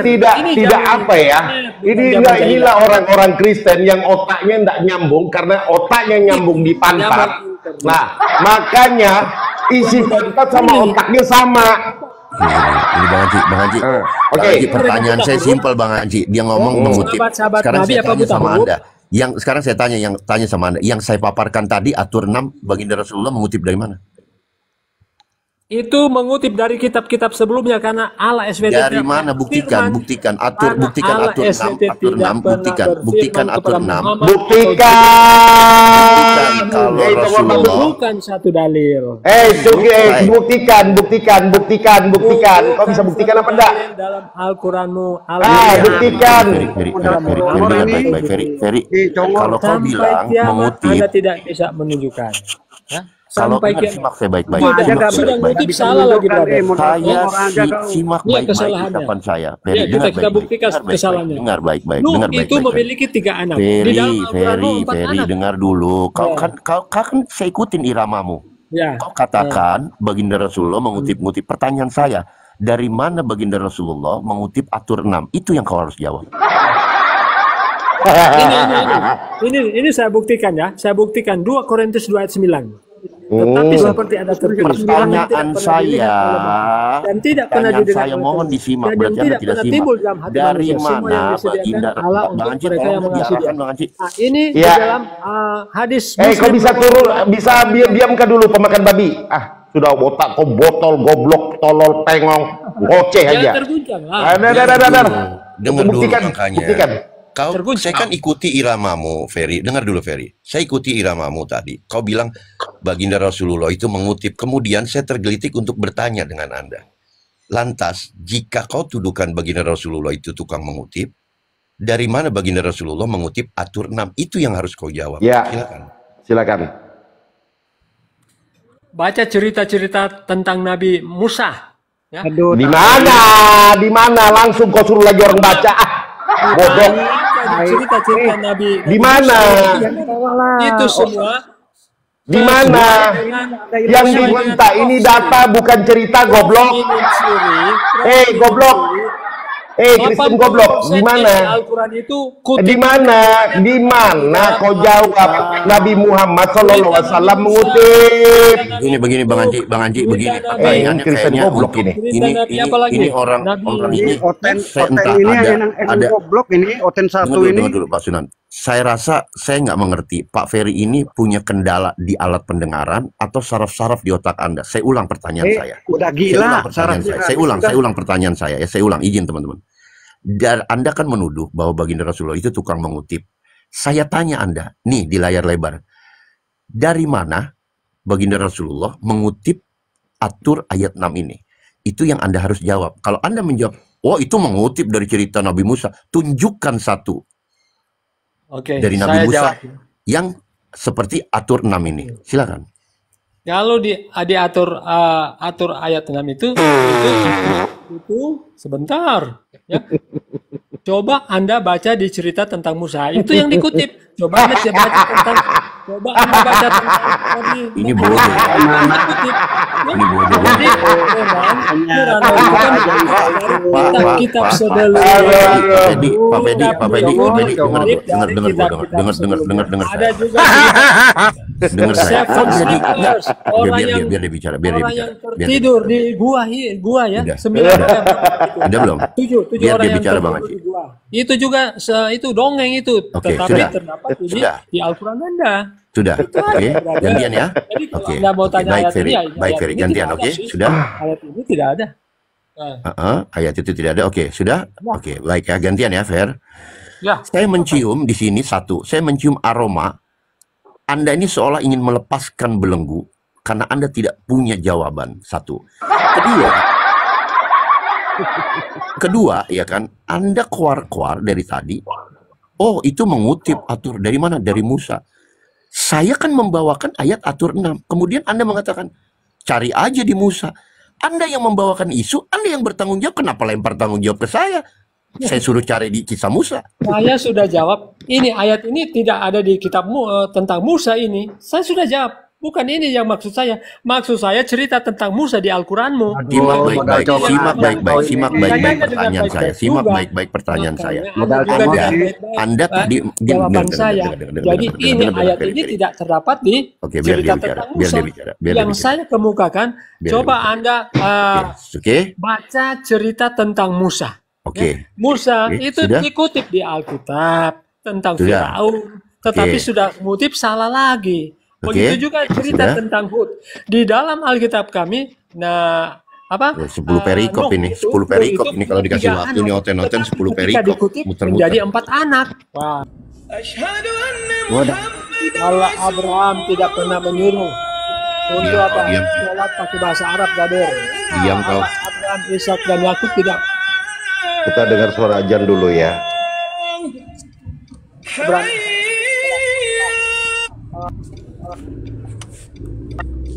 tidak apa ya? Inilah orang-orang Kristen yang otaknya tidak nyambung, karena otaknya nyambung di pantat. Nah, makanya isi pantat sama otaknya sama. Ini Bang Haji. Oke. Pertanyaan saya simpel Bang Haji. Dia ngomong mengutip. Sekarang saya tanya sama Anda. Sekarang saya tanya sama Anda. Yang saya paparkan tadi atur 6 baginda Rasulullah mengutip dari mana? Itu mengutip dari kitab-kitab sebelumnya, karena Allah SWT dari mana? Buktikan atur 6 buktikan atur 6 kalau Rasulullah bukan satu dalil. Buktikan. Kau bisa buktikan apa enggak? Dalam Al-Quranmu. Buktikan. Ferry, kalau kau bilang mengutip, Anda tidak bisa menunjukkan. Kalau simak saya baik-baik. Sudah mengutip salah lagi, brother. Saya simak baik-baik ucapan saya. Kita buktikan kesalahannya. Dengar baik-baik. Nuh itu memiliki 3 anak. Ferry, dengar dulu. Kau kan saya ikutin iramamu. Kau katakan baginda Rasulullah mengutip-ngutip. Pertanyaan saya, dari mana baginda Rasulullah mengutip atur 6? Itu yang kau harus jawab. Ini saya buktikan ya. Saya buktikan 2 Korintus 2 ayat 9. Tetapi seperti ada tertulis, pertanyaan saya dan tidak pernah didengar. Saya mohon disimak, berarti Anda tidak simak. Dari mana baginda Bang Haji ini di dalam hadis. Kau bisa turun, bisa diamkan dulu pemakan babi. Sudah otak kau botol, goblok, tolol, tengong, ngoceh aja. Dengar dulu makanya. Saya kan ikuti iramamu, Ferry. Dengar dulu, Ferry. Saya ikuti iramamu tadi. Kau bilang baginda Rasulullah itu mengutip. Kemudian saya tergelitik untuk bertanya dengan Anda. Lantas, jika kau tuduhkan baginda Rasulullah itu tukang mengutip, dari mana baginda Rasulullah mengutip atur 6? Itu yang harus kau jawab. Ya, silakan. Baca cerita-cerita tentang Nabi Musa. Ya. Di mana? Langsung kau suruh lagi orang baca. Bodoh. Cerita-cerita Nabi. Di mana? Itu semua. Di mana? Yang diminta ini data bukan cerita, goblok. Goblok. Kristen goblok. Di mana? Al-Quran itu di mana? Kau jawab. Nabi Muhammad SAW mengutip. Begini Bang Haji, begini. Pertanyaannya kayaknya goblok ini. Ini orang ini ada goblok ini, oten satu ini. Tunggu dulu Pak Sunan. Saya rasa saya nggak mengerti. Pak Ferry ini punya kendala di alat pendengaran atau saraf-saraf di otak Anda. Saya ulang pertanyaan saya. Udah gila. Saya ulang pertanyaan saya. Saya ulang, izin teman-teman. Dan Anda kan menuduh bahwa baginda Rasulullah itu tukang mengutip. Saya tanya Anda, nih di layar lebar. Dari mana baginda Rasulullah mengutip atur ayat 6 ini? Itu yang Anda harus jawab. Kalau Anda menjawab, itu mengutip dari cerita Nabi Musa, tunjukkan satu. Dari Nabi Musa yang seperti atur 6 ini. Silakan. Kalau diatur ayat 6 itu sebentar. Ya. Coba Anda baca di cerita tentang Musa. Itu yang dikutip. Coba Anda baca tentang ini bodoh. Ini bodoh. Jadi kitab sebelum Pak Fedi, dengar. Ada juga dengar saya. Biar dia bicara. Orang yang tertidur di gua ya. 9 Ada belum? 7 orang yang bicara Bang Haji. Itu juga itu dongeng itu. Tetapi terdapat di Al-Quran Anda. Sudah. Oke. Gantian ya. Oke. Baik Ferry. Gantian. Oke. Sudah. Ayat ini tidak ada. Ayat itu tidak ada. Oke. Sudah. Oke. Baik ya. Gantian ya, Fer. Ya. Saya mencium di sini satu. Saya mencium aroma. Anda ini seolah ingin melepaskan belenggu karena Anda tidak punya jawaban. Satu. Kedua, ya kan, Anda keluar dari tadi, oh itu mengutip atur dari mana? Dari Musa. Saya kan membawakan ayat atur 6. Kemudian Anda mengatakan, cari aja di Musa. Anda yang membawakan isu, Anda yang bertanggung jawab, kenapa lempar tanggung jawab ke saya? Saya suruh cari di kisah Musa. Saya sudah jawab, ini ayat ini tidak ada di kitab tentang Musa ini. Saya sudah jawab. Bukan ini yang maksud saya. Maksud saya cerita tentang Musa di Al-Quranmu. Simak baik-baik pertanyaan saya. Simak baik-baik pertanyaan saya. Anda tadi jawaban saya. Jadi ini ayat ini tidak terdapat di cerita tentang Musa. Yang saya kemukakan, coba Anda baca cerita tentang Musa. Musa itu dikutip di Alkitab tentang Firaun, tetapi sudah mengutip salah lagi. Begitu juga cerita tentang Hud. Di dalam Alkitab kami, 10 perikop ini, 10 perikop ini kalau dikasih waktu nih oten-oten 10 perikop menjadi 4 anak. Wah. Allah Abraham tidak pernah menyuruh untuk sholat pakai bahasa Arab, Gader. Diam kau. Abraham, Ishak dan Yakub tidak. Kita dengar suara azan dulu ya.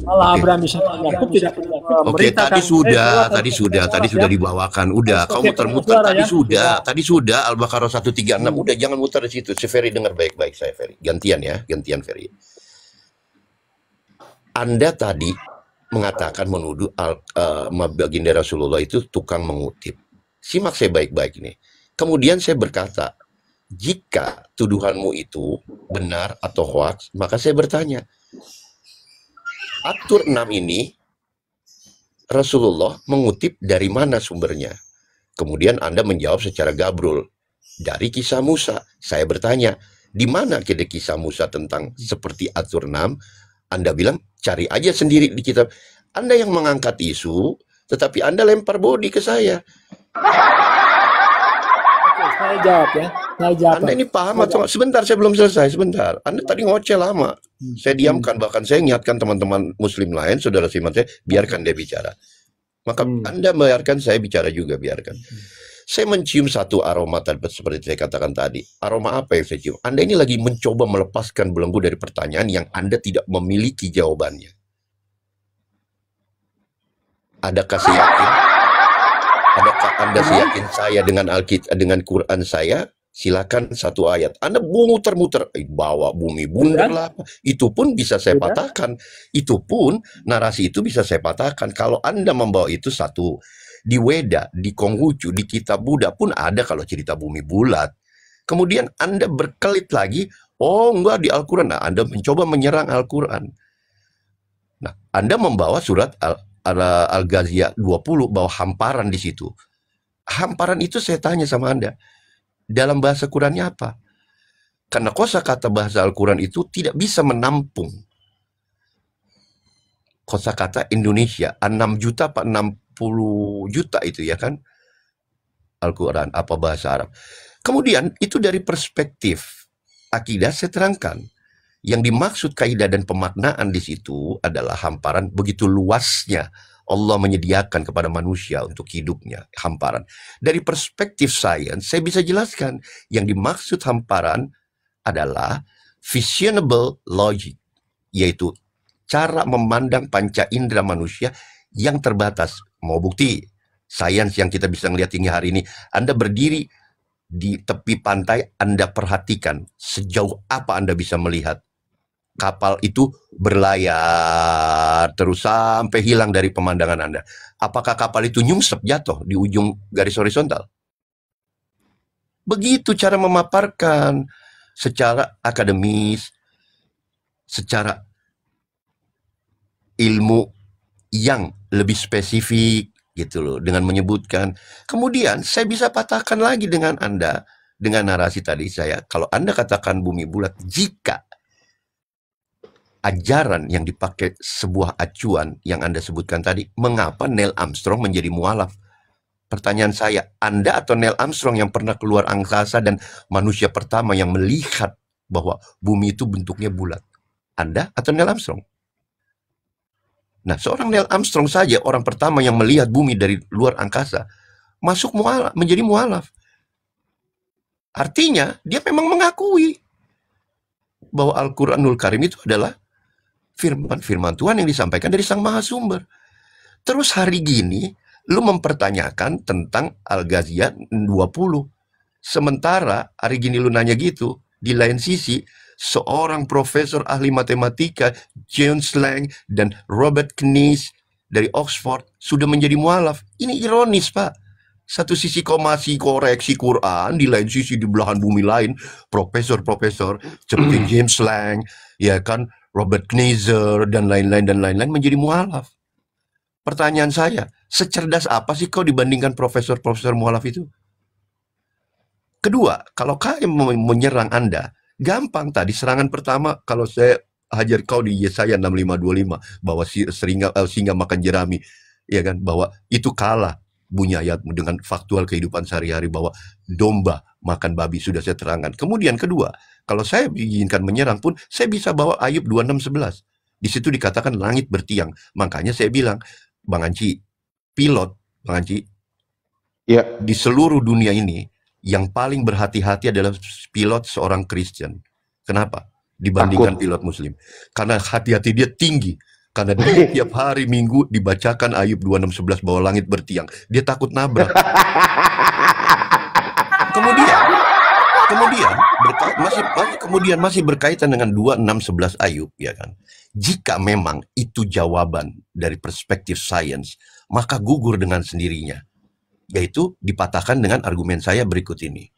Allah Abraham Ishak dan Yakub tidak pernah. Tadi sudah dibawakan. Udah, kau muter-muter tadi sudah Al-Baqarah 136. Udah, jangan muter di situ. Si Ferry dengar baik-baik saya, Ferry. Gantian Ferry. Anda tadi mengatakan menuduh baginda Rasulullah itu tukang mengutip. Simak saya baik-baik ini. Kemudian saya berkata, jika tuduhanmu itu benar atau hoax, maka saya bertanya, atur 6 ini Rasulullah mengutip dari mana sumbernya? Kemudian Anda menjawab secara gabrul, dari kisah Musa. Saya bertanya, di mana kisah Musa tentang seperti atur 6? Anda bilang, cari aja sendiri di kitab. Anda yang mengangkat isu, tetapi Anda lempar bodi ke saya. Saya jawab ya. Anda ini paham atau sebentar, saya belum selesai, sebentar. Anda tadi ngoceh lama. Saya diamkan, bahkan saya ingatkan teman-teman muslim lain, saudara Siman saya, biarkan dia bicara. Maka Anda biarkan saya bicara juga, biarkan. Saya mencium satu aroma seperti saya katakan tadi. Aroma apa yang saya cium? Anda ini lagi mencoba melepaskan belenggu dari pertanyaan yang Anda tidak memiliki jawabannya. Adakah saya yakin? Adakah Anda yakin saya dengan Alkitab, dengan Quran saya? Silakan satu ayat. Anda muter-muter, bawa bumi bundar lah. Itu pun bisa saya patahkan. Itu pun narasi itu bisa saya patahkan. Kalau Anda membawa itu satu di Weda, di Konghucu, di Kitab Buddha pun ada kalau cerita bumi bulat. Kemudian Anda berkelit lagi, oh enggak di Al-Quran. Nah, Anda mencoba menyerang Al-Quran. Nah, Anda membawa surat Al-Ghaziyah 20 bahwa hamparan di situ. Hamparan itu saya tanya sama Anda, dalam bahasa Qurannya apa? Karena kosakata bahasa Al-Quran itu tidak bisa menampung kosakata Indonesia. 6 juta apa 60 juta itu ya kan? Al-Quran, apa bahasa Arab. Kemudian itu dari perspektif akidah saya terangkan. Yang dimaksud kaidah dan pemaknaan di situ adalah hamparan begitu luasnya Allah menyediakan kepada manusia untuk hidupnya, hamparan. Dari perspektif sains, saya bisa jelaskan yang dimaksud hamparan adalah visionable logic, yaitu cara memandang panca indera manusia yang terbatas. Mau bukti, sains yang kita bisa melihat hingga hari ini, Anda berdiri di tepi pantai, Anda perhatikan sejauh apa Anda bisa melihat. Kapal itu berlayar terus sampai hilang dari pemandangan Anda. Apakah kapal itu nyungsep jatuh di ujung garis horizontal? Begitu cara memaparkan secara akademis, secara ilmu yang lebih spesifik gitu loh, dengan menyebutkan. Kemudian saya bisa patahkan lagi dengan Anda, dengan narasi tadi saya, kalau Anda katakan bumi bulat, jika ajaran yang dipakai sebuah acuan yang Anda sebutkan tadi, mengapa Neil Armstrong menjadi mualaf? Pertanyaan saya, Anda atau Neil Armstrong yang pernah keluar angkasa dan manusia pertama yang melihat bahwa bumi itu bentuknya bulat? Anda atau Neil Armstrong? Nah, seorang Neil Armstrong saja, orang pertama yang melihat bumi dari luar angkasa, masuk menjadi mualaf. Artinya, dia memang mengakui bahwa Al-Quranul Karim itu adalah firman Tuhan yang disampaikan dari Sang Maha Sumber. Terus hari gini, lu mempertanyakan tentang Al-Ghaziyah 20. Sementara hari gini lu nanya gitu, di lain sisi, seorang profesor ahli matematika, John Slang dan Robert Knies dari Oxford sudah menjadi mualaf. Ini ironis, Pak. Satu sisi kau masih koreksi Quran, di lain sisi di belahan bumi lain, profesor-profesor seperti James Slang, ya kan, Robert Kniezer dan lain-lain menjadi mualaf. Pertanyaan saya, secerdas apa sih kau dibandingkan profesor-profesor mualaf itu? Kedua, kalau kalian menyerang Anda, gampang tadi serangan pertama kalau saya hajar kau di Yesaya 65:25 bahwa singa makan jerami, ya kan, bahwa itu kalah bunyi ayatmu dengan faktual kehidupan sehari-hari bahwa domba makan babi sudah saya terangkan. Kemudian kedua, kalau saya diizinkan menyerang pun saya bisa bawa Ayub 26:11. Di situ dikatakan langit bertiang. Makanya saya bilang, Bang Anci, Bang Anci, ya, di seluruh dunia ini yang paling berhati-hati adalah pilot seorang Kristen. Kenapa? Dibandingkan pilot Muslim. Karena hati-hati dia tinggi. Karena dia tiap hari Minggu dibacakan Ayub 26:11 bahwa langit bertiang. Dia takut nabrak. Kemudian masih berkaitan dengan 26:11 Ayub, ya kan? Jika memang itu jawaban dari perspektif sains, maka gugur dengan sendirinya. Yaitu dipatahkan dengan argumen saya berikut ini.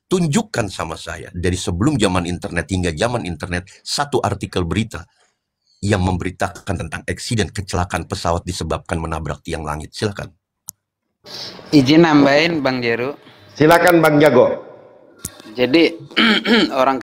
Tunjukkan sama saya dari sebelum zaman internet hingga zaman internet satu artikel berita yang memberitakan tentang eksiden kecelakaan pesawat disebabkan menabrak tiang langit. Silakan. Izin nambahin Bang Jeru. Silakan Bang Jago. Jadi orang